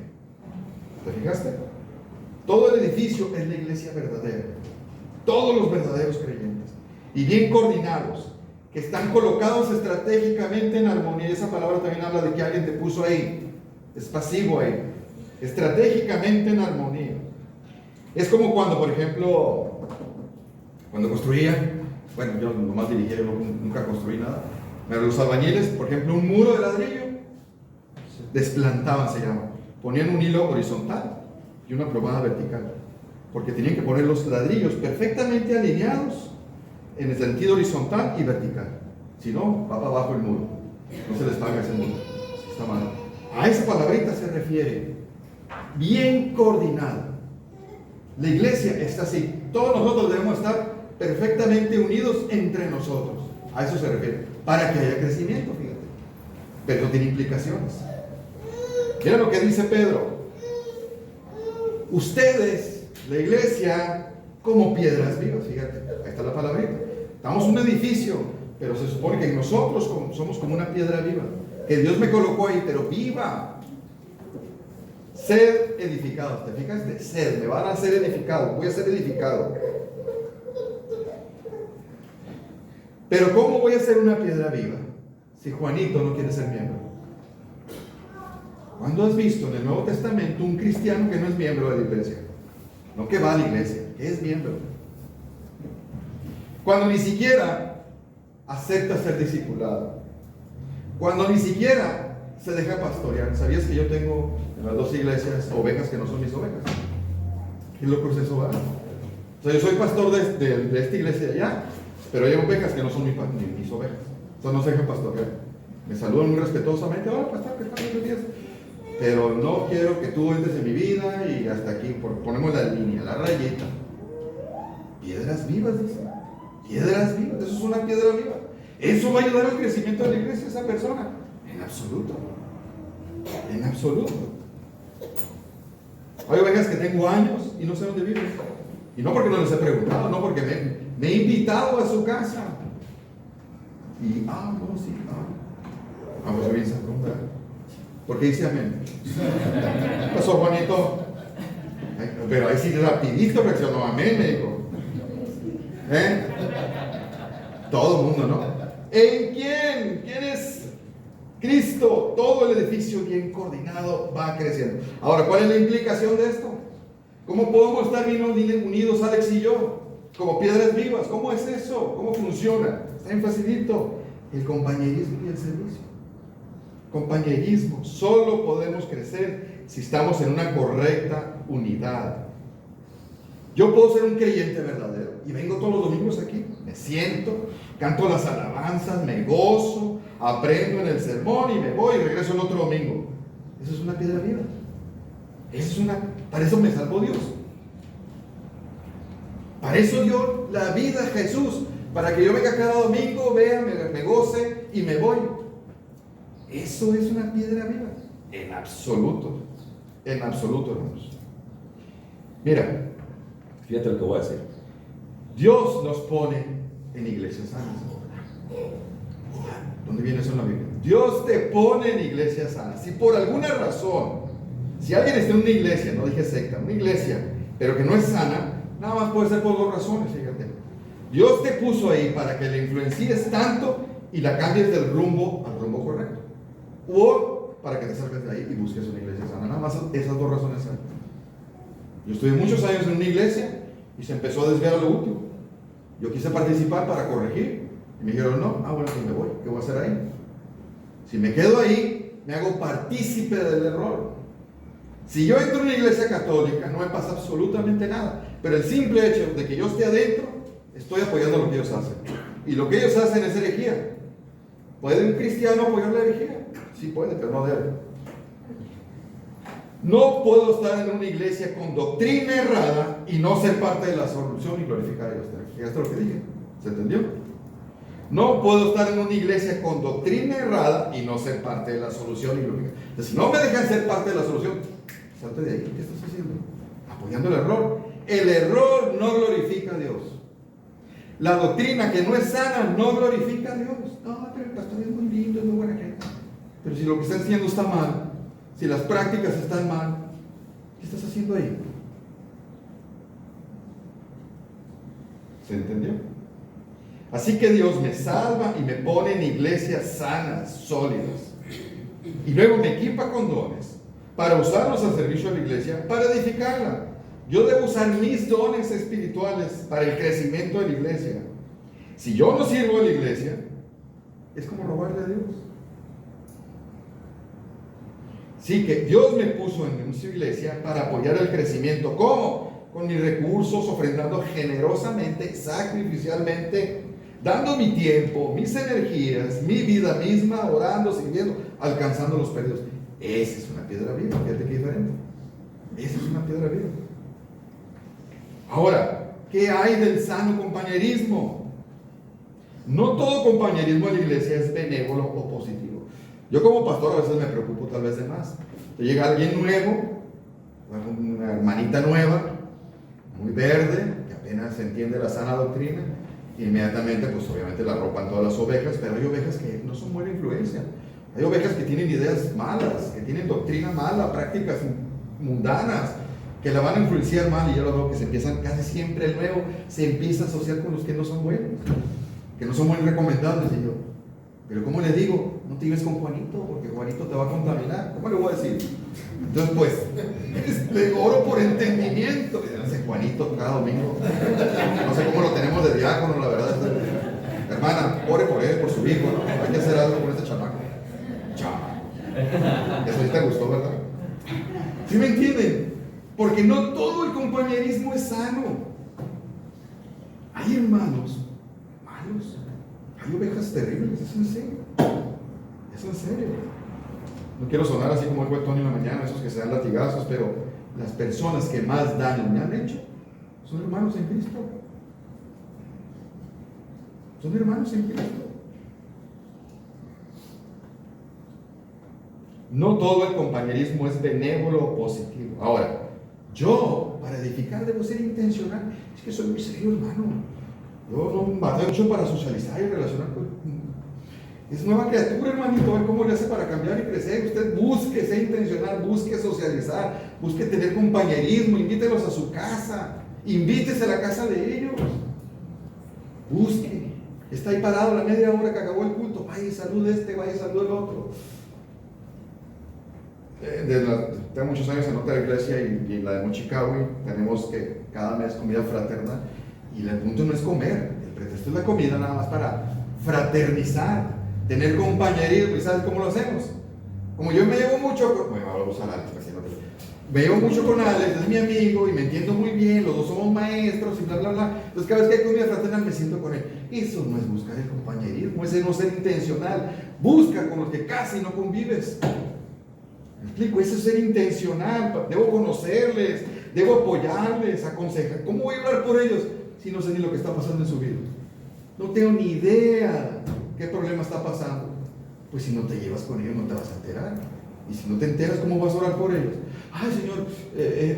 ¿Te fijaste? Todo el edificio es la iglesia verdadera. Todos los verdaderos creyentes. Y bien coordinados, que están colocados estratégicamente en armonía. Esa palabra también habla de que alguien te puso ahí. Es pasivo ahí. Estratégicamente en armonía. Es como cuando, por ejemplo, cuando construían, bueno, yo nomás dirigía, yo nunca construí nada, pero los albañiles, por ejemplo, un muro de ladrillo, desplantaban, se llama. Ponían un hilo horizontal y una plomada vertical, porque tenían que poner los ladrillos perfectamente alineados en el sentido horizontal y vertical. Si no, va para abajo el muro. No se les paga ese muro. Está mal. A esa palabrita se refiere. Bien coordinado. La iglesia está así. Todos nosotros debemos estar perfectamente unidos entre nosotros. A eso se refiere. Para que haya crecimiento, fíjate. Pero tiene implicaciones. Mira lo que dice Pedro. Ustedes, la iglesia, como piedras vivas, fíjate, ahí está la palabrita. Estamos un edificio, pero se supone que nosotros somos como una piedra viva, que Dios me colocó ahí, pero viva. Ser edificados, ¿te fijas? De ser, me van a ser edificados, voy a ser edificado. Pero ¿cómo voy a ser una piedra viva si Juanito no quiere ser miembro? ¿Cuándo has visto en el Nuevo Testamento un cristiano que no es miembro de la iglesia? No que va a la iglesia, que es miembro. Cuando ni siquiera acepta ser discipulado. Cuando ni siquiera se deja pastorear. ¿Sabías que yo tengo en las dos iglesias ovejas que no son mis ovejas? ¿Qué loco es eso, verdad? O sea, yo soy pastor de esta iglesia de allá, pero hay ovejas que no son mis ovejas. Entonces no se dejan pastorear. Me saludan muy respetuosamente. Hola, pastor, ¿qué tal? Buenos días. Pero no quiero que tú entres en mi vida y hasta aquí. Ponemos la línea, la rayita. Piedras vivas, dice. Piedras vivas. Eso es una piedra viva. ¿Eso va a ayudar al crecimiento de la iglesia esa persona? En absoluto. En absoluto. Hay ovejas que tengo años y no sé dónde viven. Y no porque no les he preguntado, no porque me he invitado a su casa. Y, no, sí, pues bien sacón, ¿verdad? ¿Por qué dice amén? ¿Qué pasó, Juanito? Pero ahí sí rapidito reaccionó, amén, me dijo. Todo el mundo, ¿no? ¿En quién? ¿Quién es Cristo? Todo el edificio bien coordinado va creciendo. Ahora, ¿cuál es la implicación de esto? ¿Cómo podemos estar bien unidos, Alex y yo? Como piedras vivas. ¿Cómo es eso? ¿Cómo funciona? Está bien facilito. El compañerismo y el servicio. Compañerismo. Solo podemos crecer si estamos en una correcta unidad. Yo puedo ser un creyente verdadero y vengo todos los domingos aquí, me siento, canto las alabanzas, me gozo, aprendo en el sermón y me voy y regreso el otro domingo. Eso es una piedra viva. Para eso me salvó Dios. Para eso dio la vida a Jesús, para que yo venga cada domingo, vea, me goce y me voy. Eso es una piedra viva. En absoluto, hermanos. Mira, fíjate lo que voy a decir. Dios nos pone en iglesias sanas. ¿Dónde viene eso en la Biblia? Dios te pone en iglesias sanas. Si por alguna razón, si alguien está en una iglesia, no dije secta, una iglesia, pero que no es sana, nada más puede ser por dos razones, fíjate. Dios te puso ahí para que la influencies tanto y la cambies del rumbo al rumbo correcto. O para que te salgas de ahí y busques una iglesia sana. Nada más esas dos razones hay. Yo estuve muchos años en una iglesia y se empezó a desviar a lo último. Yo quise participar para corregir y me dijeron no, bueno, pues me voy, ¿qué voy a hacer ahí? Si me quedo ahí, me hago partícipe del error. Si yo entro en una iglesia católica, no me pasa absolutamente nada, pero el simple hecho de que yo esté adentro, estoy apoyando lo que ellos hacen. Y lo que ellos hacen es herejía. ¿Puede un cristiano apoyar la herejía? Sí puede, pero no debe. No puedo estar en una iglesia con doctrina errada y no ser parte de la solución y glorificar a Dios. Esto es lo que dije. ¿Se entendió? No puedo estar en una iglesia con doctrina errada y no ser parte de la solución y glorificar. Entonces, si no me dejan ser parte de la solución, salte de ahí. ¿Qué estás haciendo? Apoyando el error. El error no glorifica a Dios. La doctrina que no es sana no glorifica a Dios. No, pero el pastor es muy lindo, es muy buena gente. Pero si lo que está haciendo está mal, si las prácticas están mal, ¿qué estás haciendo ahí? ¿Se entendió? Así que Dios me salva y me pone en iglesias sanas, sólidas. Y luego me equipa con dones para usarlos al servicio de la iglesia, para edificarla. Yo debo usar mis dones espirituales para el crecimiento de la iglesia. Si yo no sirvo a la iglesia, es como robarle a Dios. Sí, que Dios me puso en su iglesia para apoyar el crecimiento. ¿Cómo? Con mis recursos, ofrendando generosamente, sacrificialmente, dando mi tiempo, mis energías, mi vida misma, orando, sirviendo, alcanzando los perdidos. Esa es una piedra viva, fíjate qué diferente. Esa es una piedra viva. Ahora, ¿qué hay del sano compañerismo? No todo compañerismo en la iglesia es benévolo o positivo. Yo como pastor a veces me preocupo tal vez de más. Te llega alguien nuevo, una hermanita nueva, muy verde, que apenas entiende la sana doctrina, inmediatamente pues obviamente la ropan todas las ovejas, pero hay ovejas que no son buena influencia. Hay ovejas que tienen ideas malas, que tienen doctrina mala, prácticas mundanas, que la van a influenciar mal, y yo lo veo que se empiezan, casi siempre el nuevo se empieza a asociar con los que no son buenos, que no son muy recomendables. Y yo, pero ¿cómo le digo? No te lleves con Juanito, porque Juanito te va a contaminar. ¿Cómo le voy a decir? Entonces pues, le oro por entendimiento. Ese Juanito cada domingo, no sé cómo lo tenemos de diácono, la verdad. Hermana, ore por él, por su hijo, ¿no? Hay que hacer algo por este chamaco. Chao. Eso sí te gustó, ¿verdad? ¿Sí me entienden? Porque no todo el compañerismo es sano. Hay hermanos malos, hay ovejas terribles, es en serio. Es en serio. No quiero sonar así como dijo Tony en la mañana, esos que se dan latigazos, pero las personas que más daño me han hecho son hermanos en Cristo. Son hermanos en Cristo. No todo el compañerismo es benévolo o positivo. Ahora, yo, para edificar, debo ser intencional. Es que soy muy serio, hermano. Yo no bateo mucho para socializar y relacionar con... Es nueva criatura, hermanito. A ver cómo le hace para cambiar y crecer. Usted busque ser intencional, busque socializar, busque tener compañerismo, invítelos a su casa, invítese a la casa de ellos. Busque. Está ahí parado la media hora que acabó el culto. Vaya y salude a este, vaya y salude al otro. Tengo muchos años en otra iglesia y la de Mochicawi, tenemos que cada mes comida fraterna y el punto no es comer, el pretexto es la comida nada más para fraternizar, tener compañerismo. ¿Y sabes cómo lo hacemos? Como yo me llevo mucho con, bueno, ahora voy a usar Alex, me llevo mucho con Alex, es mi amigo y me entiendo muy bien, los dos somos maestros y bla bla bla, entonces cada vez que hay comida fraterna me siento con él. Eso no es buscar el compañerismo, ese no es ser intencional. Busca con los que casi no convives. ¿Me explico? Eso es ser intencional. Debo conocerles, debo apoyarles, aconsejar. ¿Cómo voy a hablar por ellos si no sé ni lo que está pasando en su vida? No tengo ni idea qué problema está pasando. Pues si no te llevas con ellos no te vas a enterar. Y si no te enteras, ¿cómo vas a orar por ellos? Ay, Señor,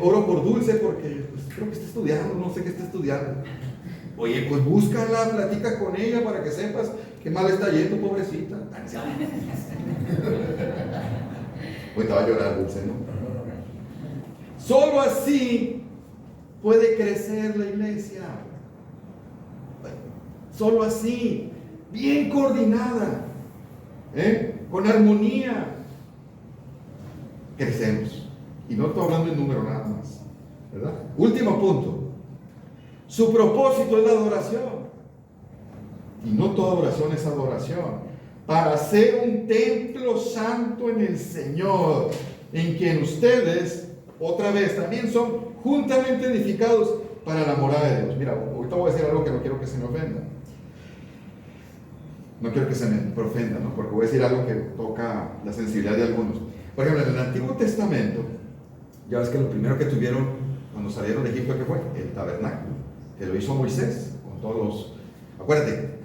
oro por Dulce porque pues, creo que está estudiando, no sé qué está estudiando. Oye, pues búscala, platica con ella para que sepas qué mal está yendo, pobrecita. Pues te va a llorar, Dulce, ¿no? Solo así puede crecer la iglesia. Solo así, bien coordinada, con armonía, crecemos. Y no estoy hablando en número nada más, ¿verdad? Último punto. Su propósito es la adoración. Y no toda adoración es adoración. Para ser un templo santo en el Señor, en quien ustedes, otra vez, también son juntamente edificados para la morada de Dios. Mira, ahorita voy a decir algo que no quiero que se me ofenda. No quiero que se me ofenda, ¿no? Porque voy a decir algo que toca la sensibilidad de algunos. Por ejemplo, en el Antiguo Testamento, ya ves que lo primero que tuvieron cuando salieron de Egipto, ¿qué fue? El tabernáculo, que lo hizo Moisés con todos los... Acuérdate,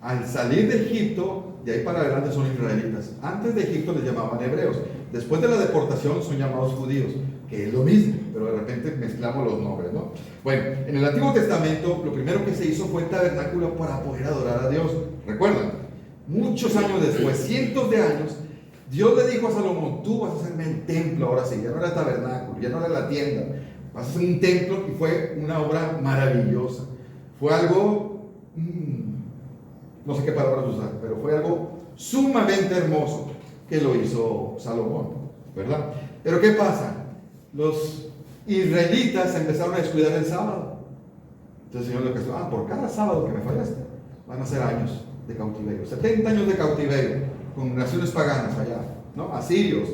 al salir de Egipto, de ahí para adelante son israelitas. Antes de Egipto les llamaban hebreos. Después de la deportación son llamados judíos, que es lo mismo, pero de repente mezclamos los nombres, ¿no? Bueno, en el Antiguo Testamento lo primero que se hizo fue el tabernáculo para poder adorar a Dios. ¿Recuerdan? Muchos años después, cientos de años, Dios le dijo a Salomón: tú vas a hacerme el templo, ahora sí, ya no era tabernáculo, ya no era la tienda, vas a hacer un templo. Y fue una obra maravillosa. Fue algo... no sé qué palabras usar, pero fue algo sumamente hermoso que lo hizo Salomón, ¿verdad? Pero ¿qué pasa? Los israelitas empezaron a descuidar el sábado. Entonces el Señor le dijo: por cada sábado que me fallaste, van a ser años de cautiverio, 70 años de cautiverio, con naciones paganas allá, ¿no? Asirios,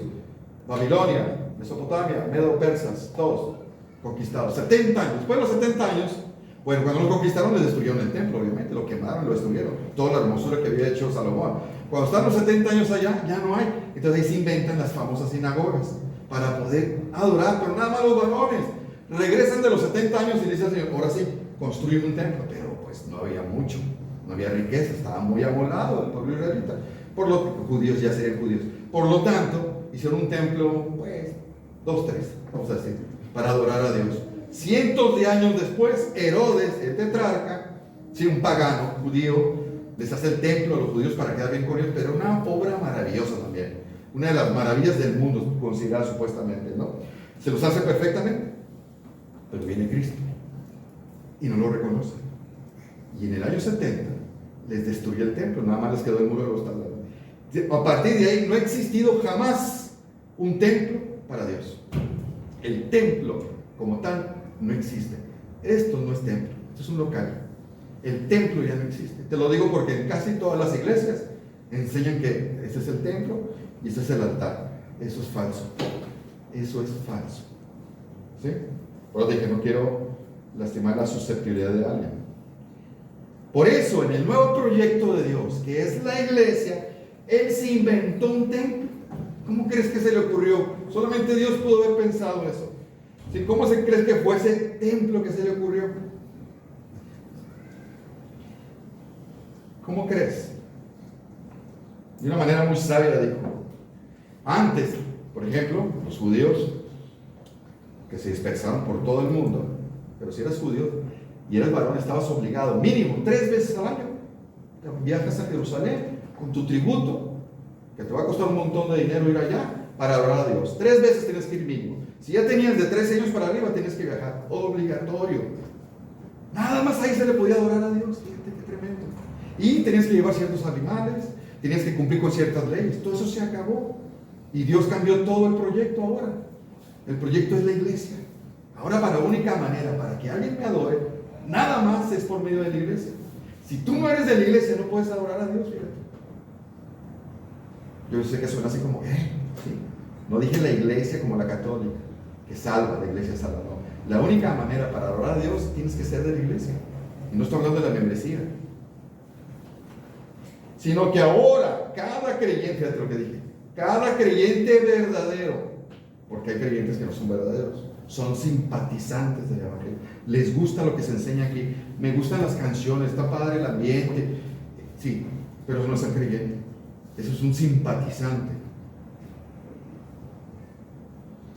Babilonia, Mesopotamia, Medo-Persas, todos conquistados, 70 años. Después de los 70 años, bueno, cuando lo conquistaron, les destruyeron el templo, obviamente, lo quemaron, lo destruyeron, toda la hermosura que había hecho Salomón. Cuando están los 70 años allá, ya no hay. Entonces ahí se inventan las famosas sinagogas para poder adorar, pero nada más los varones. Regresan de los 70 años y dicen al Señor: ahora sí, construyen un templo. Pero pues no había mucho, no había riqueza, estaba muy amolado el pueblo israelita. Por lo tanto, judíos ya serían judíos. Por lo tanto, hicieron un templo, pues, 2, 3, vamos a decir, para adorar a Dios. Cientos de años después, Herodes, el tetrarca, sí, un pagano judío, les hace el templo a los judíos para quedar bien con ellos, pero una obra maravillosa también, una de las maravillas del mundo, considerada supuestamente, ¿no? Se los hace perfectamente, pero viene Cristo y no lo reconoce. Y en el año 70 les destruye el templo, nada más les quedó el muro de los tablados. A partir de ahí no ha existido jamás un templo para Dios. El templo como tal no existe. Esto no es templo, esto es un local. El templo ya no existe. Te lo digo porque en casi todas las iglesias enseñan que ese es el templo y ese es el altar. Eso es falso. Eso es falso. ¿Sí? Por eso dije, no quiero lastimar la susceptibilidad de alguien. Por eso, en el nuevo proyecto de Dios, que es la iglesia, Él se inventó un templo. ¿Cómo crees que se le ocurrió? Solamente Dios pudo haber pensado eso. ¿Sí? ¿Cómo se cree que fue ese templo que se le ocurrió? ¿Cómo crees? De una manera muy sabia dijo. Antes, por ejemplo, los judíos que se dispersaron por todo el mundo, pero si eras judío y eras varón, estabas obligado mínimo 3 veces al año. Viajas a Jerusalén con tu tributo, que te va a costar un montón de dinero ir allá para adorar a Dios. 3 veces tienes que ir mínimo. Si ya tenías de 13 años para arriba, tienes que viajar. Obligatorio. Nada más ahí se le podía adorar a Dios. Fíjate qué tremendo. Y tenías que llevar ciertos animales, tenías que cumplir con ciertas leyes. Todo eso se acabó. Y Dios cambió todo el proyecto ahora. El proyecto es la iglesia. Ahora, para la única manera para que alguien me adore, nada más es por medio de la iglesia. Si tú no eres de la iglesia, no puedes adorar a Dios, fíjate. Yo sé que suena así como, ¿sí? No dije la iglesia como la católica, que salva, la iglesia salva, no. La única manera para adorar a Dios tienes que ser de la iglesia. Y no estoy hablando de la membresía. Sino que ahora, cada creyente, fíjate lo que dije, cada creyente verdadero, porque hay creyentes que no son verdaderos, son simpatizantes del evangelio, les gusta lo que se enseña aquí, me gustan las canciones, está padre el ambiente, sí, pero eso no es el creyente, eso es un simpatizante.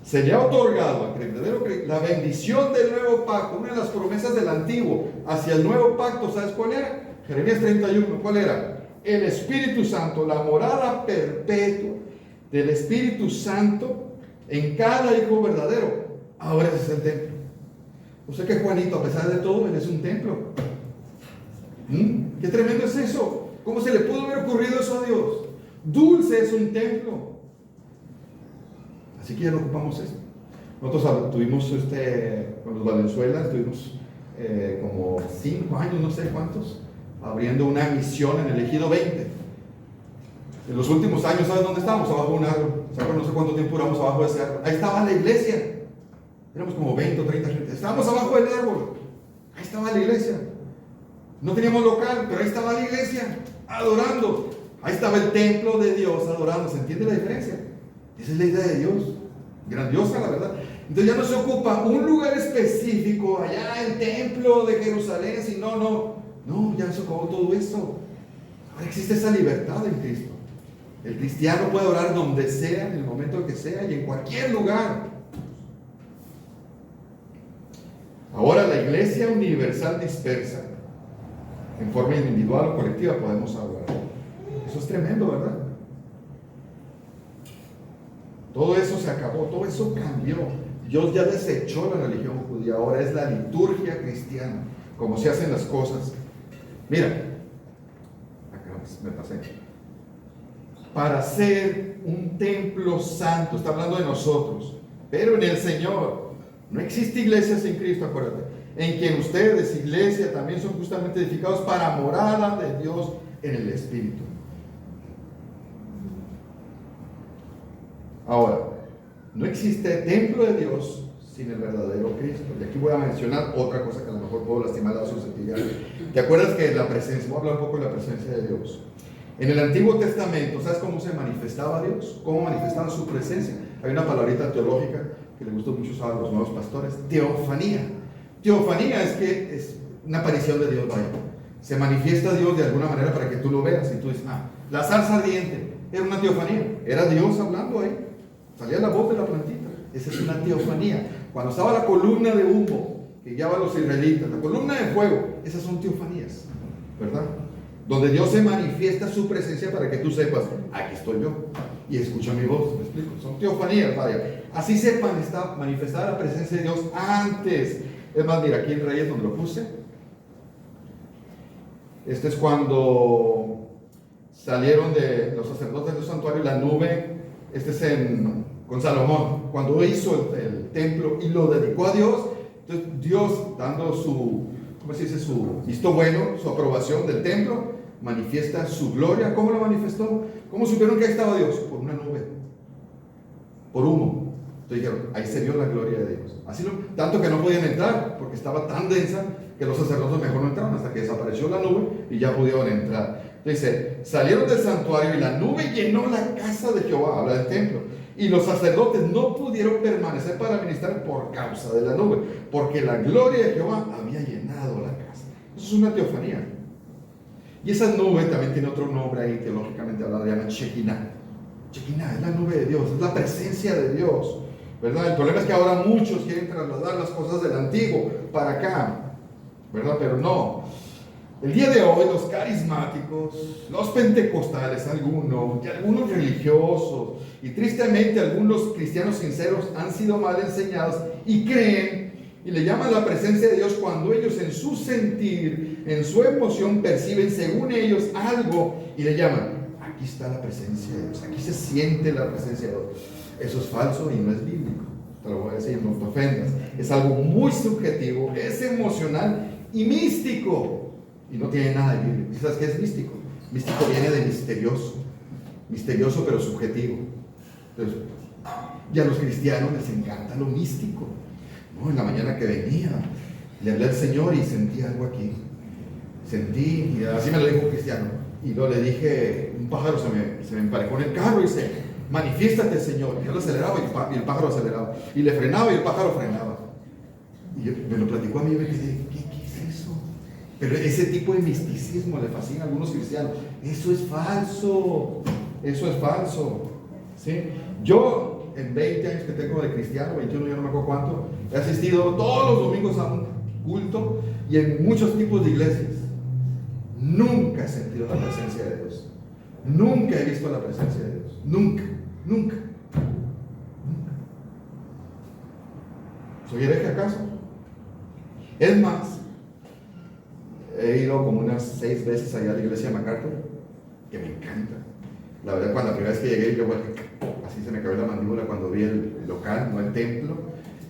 Se le ha otorgado al verdadero creyente la bendición del nuevo pacto, una de las promesas del antiguo hacia el nuevo pacto. ¿Sabes cuál era? Jeremías 31, ¿cuál era? El Espíritu Santo, la morada perpetua del Espíritu Santo en cada hijo verdadero. Ahora ese es el templo. O sea que Juanito, a pesar de todo, él es un templo. ¿Qué tremendo es eso? ¿Cómo se le pudo haber ocurrido eso a Dios? Dulce es un templo. Así que ya no ocupamos esto. Nosotros tuvimos con los Valenzuelas, tuvimos como 5 años, no sé cuántos, abriendo una misión en el Ejido 20. En los últimos años, ¿sabes dónde estábamos? Abajo de un árbol. ¿Sabes? No sé cuánto tiempo duramos abajo de ese árbol. Ahí estaba la iglesia. Éramos como 20 o 30 gente. Estábamos abajo del árbol. Ahí estaba la iglesia. No teníamos local, pero ahí estaba la iglesia, adorando. Ahí estaba el templo de Dios, adorando. ¿Se entiende la diferencia? Esa es la idea de Dios. Grandiosa, la verdad. Entonces ya no se ocupa un lugar específico, allá el templo de Jerusalén, sino no, ya se acabó todo eso. Ahora existe esa libertad en Cristo. El cristiano puede orar donde sea, en el momento que sea y en cualquier lugar. Ahora la iglesia universal dispersa, en forma individual o colectiva, podemos hablar. Eso es tremendo, ¿verdad? Todo eso se acabó, todo eso cambió. Dios ya desechó la religión judía, ahora es la liturgia cristiana, como se hacen las cosas. Mira, acá me pasé. Para ser un templo santo, está hablando de nosotros, pero en el Señor. No existe iglesia sin Cristo, acuérdate. En quien ustedes, iglesia, también son justamente edificados para morada de Dios en el Espíritu. Ahora, no existe templo de Dios sin el verdadero Cristo. Y aquí voy a mencionar otra cosa que a lo mejor puedo lastimar la susceptibilidad. ¿Te acuerdas que la presencia, voy a hablar un poco de la presencia de Dios? En el Antiguo Testamento, ¿sabes cómo se manifestaba Dios? ¿Cómo manifestaba su presencia? Hay una palabrita teológica que le gustó mucho a los nuevos pastores: teofanía. Teofanía es una aparición de Dios, vaya. Se manifiesta Dios de alguna manera para que tú lo veas y tú dices, la zarza ardiente era una teofanía, era Dios hablando ahí, salía la voz de la plantita. Esa es una teofanía. Cuando estaba la columna de humo que guiaba a los israelitas, la columna de fuego, esas son teofanías, ¿verdad? Donde Dios se manifiesta su presencia para que tú sepas, aquí estoy yo, y escucha mi voz. ¿Me explico? Son teofanías, vaya. Así se manifestaba la presencia de Dios antes. Es más, mira, aquí en Reyes donde lo puse. Este es cuando salieron de los sacerdotes del santuario, la nube. Este es con Salomón, cuando hizo el templo y lo dedicó a Dios. Entonces Dios, dando su visto bueno, su aprobación del templo, manifiesta su gloria. ¿Cómo lo manifestó? ¿Cómo supieron que ahí estaba Dios? Por una nube. por humo. Entonces dijeron, ahí se vio la gloria de Dios. Tanto que no podían entrar, porque estaba tan densa que los sacerdotes mejor no entraron hasta que desapareció la nube y ya pudieron entrar. Dice, salieron del santuario y la nube llenó la casa de Jehová, habla del templo. Y los sacerdotes no pudieron permanecer para ministrar por causa de la nube, porque la gloria de Jehová había llenado la casa. Eso es una teofanía. Y esa nube también tiene otro nombre ahí, teológicamente hablando, se llama Shekinah. Shekinah es la nube de Dios, es la presencia de Dios, ¿verdad? El problema es que ahora muchos quieren trasladar las cosas del antiguo para acá, ¿verdad? Pero no. El día de hoy los carismáticos, los pentecostales, algunos religiosos y tristemente algunos cristianos sinceros han sido mal enseñados y creen y le llaman la presencia de Dios cuando ellos en su sentir, en su emoción perciben según ellos algo y le llaman, aquí está la presencia de Dios, aquí se siente la presencia de Dios. Eso es falso y no es bíblico, te lo voy a decir, no te ofendas. Es algo muy subjetivo, es emocional y místico. Y no tiene nada de bíblico. ¿Sabes qué es místico? Místico viene de misterioso. Misterioso pero subjetivo. Entonces, y a los cristianos les encanta lo místico. No, en la mañana que venía, le hablé al Señor y sentí algo aquí. Sentí, y así me lo dijo un cristiano. Y luego le dije, un pájaro se me emparejó en el carro y dice, manifiéstate, Señor. Y yo lo aceleraba y el pájaro aceleraba. Y le frenaba y el pájaro frenaba. Y me lo platicó a mí y me quedé, ¿qué es eso? Pero ese tipo de misticismo le fascina a algunos cristianos. Eso es falso. Eso es falso. ¿Sí? Yo, en 20 años que tengo de cristiano, 21, ya no me acuerdo cuánto, he asistido todos los domingos a un culto y en muchos tipos de iglesias. Nunca he sentido la presencia de Dios. Nunca he visto la presencia de Dios. Nunca. ¿Soy hereje acaso? Es más, he ido como unas 6 veces allá a la iglesia de MacArthur, que me encanta. La verdad, cuando la primera vez que llegué, yo así se me cayó la mandíbula cuando vi el local, no el templo,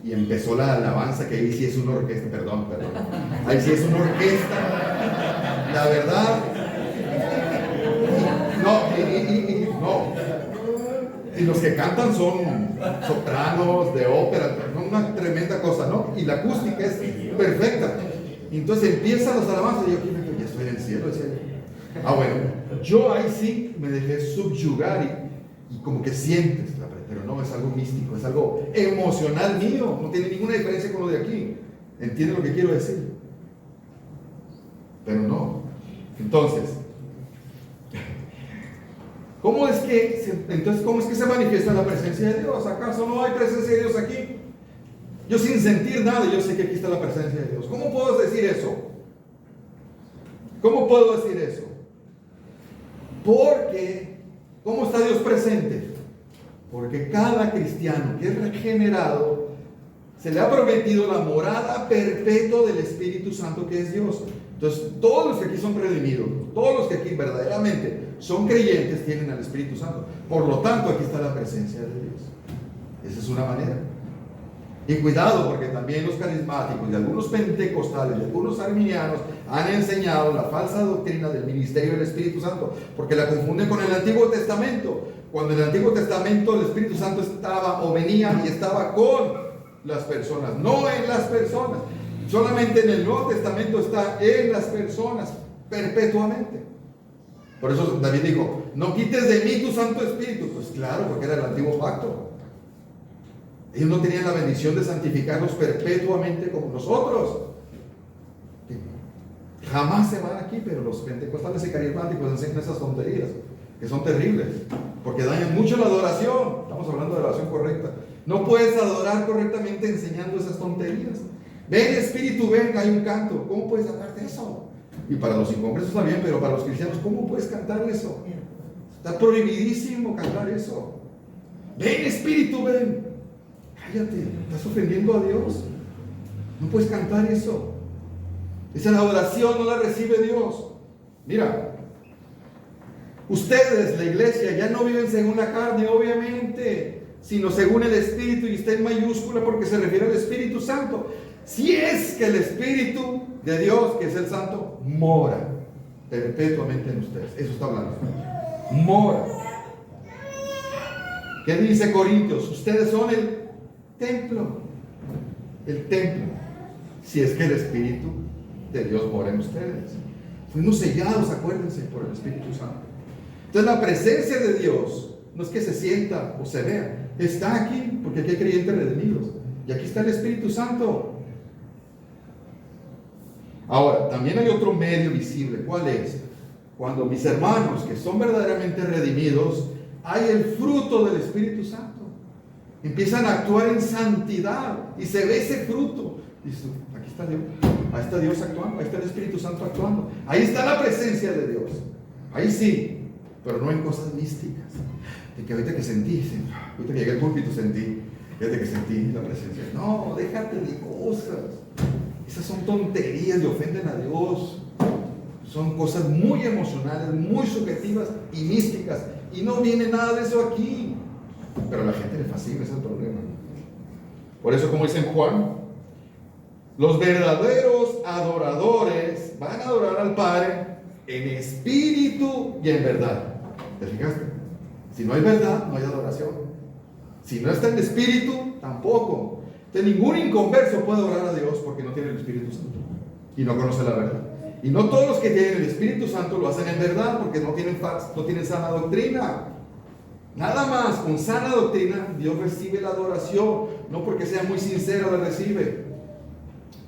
y empezó la alabanza, que ahí sí es una orquesta, perdón, ahí sí es una orquesta, la verdad. Y los que cantan son sopranos de ópera, son una tremenda cosa, ¿no? Y la acústica es perfecta. Entonces empiezan las alabanzas y yo, ya estoy en el cielo, decía yo. Bueno, yo ahí sí me dejé subyugar y como que sientes, pero no, es algo místico, es algo emocional mío, no tiene ninguna diferencia con lo de aquí. ¿Entiendes lo que quiero decir? Pero no. Entonces, ¿cómo es que se manifiesta la presencia de Dios? ¿Acaso no hay presencia de Dios aquí? Yo sin sentir nada, yo sé que aquí está la presencia de Dios. ¿Cómo puedo decir eso? ¿Cómo puedo decir eso? Porque, ¿cómo está Dios presente? Porque cada cristiano que es regenerado, se le ha prometido la morada perpetua del Espíritu Santo que es Dios. Entonces, todos los que aquí son redimidos, todos los que aquí verdaderamente son creyentes, tienen al Espíritu Santo. Por lo tanto, aquí está la presencia de Dios. Esa es una manera. Y cuidado, porque también los carismáticos y algunos pentecostales y algunos arminianos han enseñado la falsa doctrina del ministerio del Espíritu Santo, porque la confunden con el Antiguo Testamento. Cuando en el Antiguo Testamento el Espíritu Santo estaba o venía y estaba con las personas, no en las personas. Solamente en el Nuevo Testamento está en las personas perpetuamente. Por eso David dijo, no quites de mí tu Santo Espíritu. Pues claro, porque era el antiguo pacto. Ellos no tenían la bendición de santificarlos perpetuamente como nosotros. Jamás se van aquí, pero los pentecostales y carismáticos enseñan esas tonterías, que son terribles, porque dañan mucho la adoración. Estamos hablando de la adoración correcta. No puedes adorar correctamente enseñando esas tonterías. Ven Espíritu, ven, hay un canto. ¿Cómo puedes hablar de eso? Y para los inconversos está bien, pero para los cristianos, ¿cómo puedes cantar eso? Está prohibidísimo cantar eso. Ven Espíritu, ven. Cállate, estás ofendiendo a Dios. No puedes cantar eso. Esa adoración no la recibe Dios. Mira, ustedes, la iglesia, ya no viven según la carne, obviamente, sino según el Espíritu, y está en mayúscula porque se refiere al Espíritu Santo. Si es que el Espíritu de Dios, que es el Santo, mora perpetuamente en ustedes. Eso está hablando. Mora. ¿Qué dice Corintios? Ustedes son el templo. El templo. Si es que el Espíritu de Dios mora en ustedes. Fuimos sellados, acuérdense, por el Espíritu Santo. Entonces la presencia de Dios no es que se sienta o se vea. Está aquí, porque aquí hay creyentes redimidos. Y aquí está el Espíritu Santo. Ahora, también hay otro medio visible. ¿Cuál es? Cuando mis hermanos que son verdaderamente redimidos, hay el fruto del Espíritu Santo. Empiezan a actuar en santidad y se ve ese fruto. Dices, aquí está Dios. Ahí está Dios actuando. Ahí está el Espíritu Santo actuando. Ahí está la presencia de Dios. Ahí sí, pero no en cosas místicas. De que ahorita que sentí, ahorita que llegué al púlpito sentí, fíjate que sentí la presencia. No, déjate de cosas. Esas son tonterías y ofenden a Dios. Son cosas muy emocionales, muy subjetivas y místicas. Y no viene nada de eso aquí. Pero a la gente le fascina, ese es el problema. Por eso, como dice en Juan, los verdaderos adoradores van a adorar al Padre en espíritu y en verdad. ¿Te fijaste? Si no hay verdad, no hay adoración. Si no está en espíritu, tampoco. Entonces, ningún inconverso puede adorar a Dios porque no tiene el Espíritu Santo y no conoce la verdad. Y no todos los que tienen el Espíritu Santo lo hacen en verdad porque no tienen sana doctrina. Nada más, con sana doctrina, Dios recibe la adoración, no porque sea muy sincero la recibe.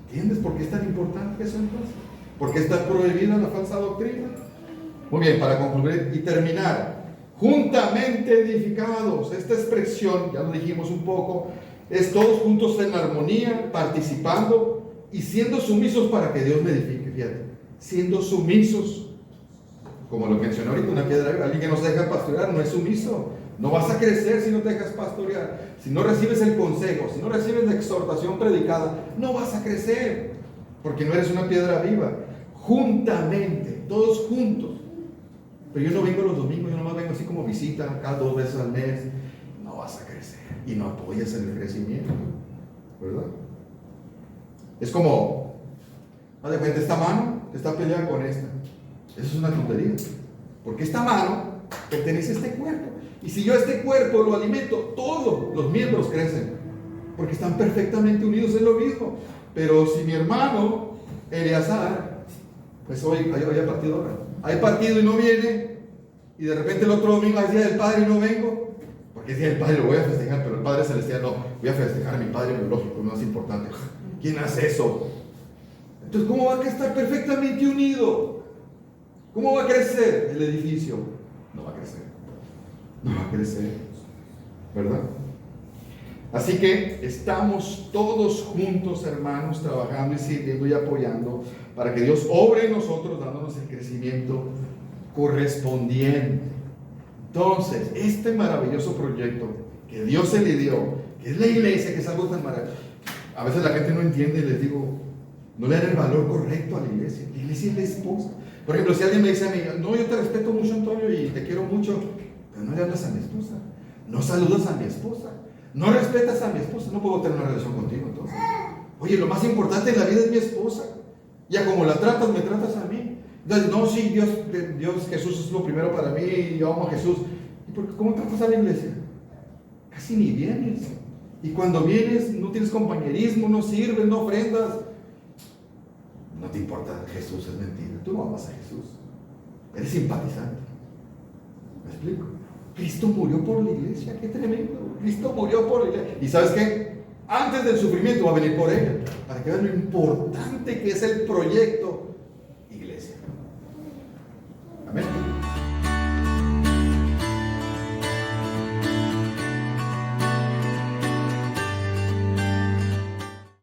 ¿Entiendes por qué es tan importante eso entonces? ¿Por qué está prohibida la falsa doctrina? Muy bien, para concluir y terminar, juntamente edificados, esta expresión, ya lo dijimos un poco, es todos juntos en armonía, participando y siendo sumisos para que Dios me edifique, fíjate, siendo sumisos, como lo mencionó ahorita, una piedra, alguien que no se deja pastorear no es sumiso. No vas a crecer si no te dejas pastorear. Si no recibes el consejo, si no recibes la exhortación predicada, no vas a crecer, porque no eres una piedra viva. Juntamente, todos juntos. Pero yo no vengo los domingos, yo nomás vengo así como visita, cada 2 veces al mes. No vas a crecer y no apoyas en el crecimiento, ¿verdad? Es como, haz de cuenta, esta mano está peleando con esta. Eso es una tontería, porque esta mano pertenece a este cuerpo. Y si yo a este cuerpo lo alimento, todos los miembros crecen, porque están perfectamente unidos, es lo mismo. Pero si mi hermano Eleazar, pues hoy hay partido ahora, hay partido y no viene, y de repente el otro domingo es día del Padre y no vengo, porque es día del Padre, lo voy a festejar, pero el Padre Celestial no, voy a festejar a mi Padre biológico, no es importante. ¿Quién hace eso? Entonces, ¿cómo va a estar perfectamente unido? ¿Cómo va a crecer el edificio? No va a crecer. No va a crecer, ¿verdad? Así que estamos todos juntos, hermanos, trabajando y sirviendo y apoyando para que Dios obre en nosotros, dándonos el crecimiento correspondiente. Entonces, este maravilloso proyecto que Dios se le dio, que es la iglesia, que es algo tan maravilloso, a veces la gente no entiende y les digo, no le dan el valor correcto a la iglesia. La iglesia es la esposa. Por ejemplo, si alguien me dice a mí, no, yo te respeto mucho, Antonio, y te quiero mucho, pero no le hablas a mi esposa, no saludas a mi esposa, no respetas a mi esposa, no puedo tener una relación contigo entonces. Oye, lo más importante en la vida es mi esposa, ya como la tratas, me tratas a mí. Entonces, no, sí, Dios, Jesús es lo primero para mí, yo amo a Jesús. ¿Y por qué, cómo tratas a la iglesia? Casi ni vienes. Y cuando vienes, no tienes compañerismo, no sirves, no ofrendas. No te importa, Jesús es mentira. Tú no amas a Jesús. Eres simpatizante. ¿Me explico? Cristo murió por la iglesia. Qué tremendo. Cristo murió por la iglesia. ¿Y sabes qué? Antes del sufrimiento va a venir por ella. Para que vean lo importante que es el proyecto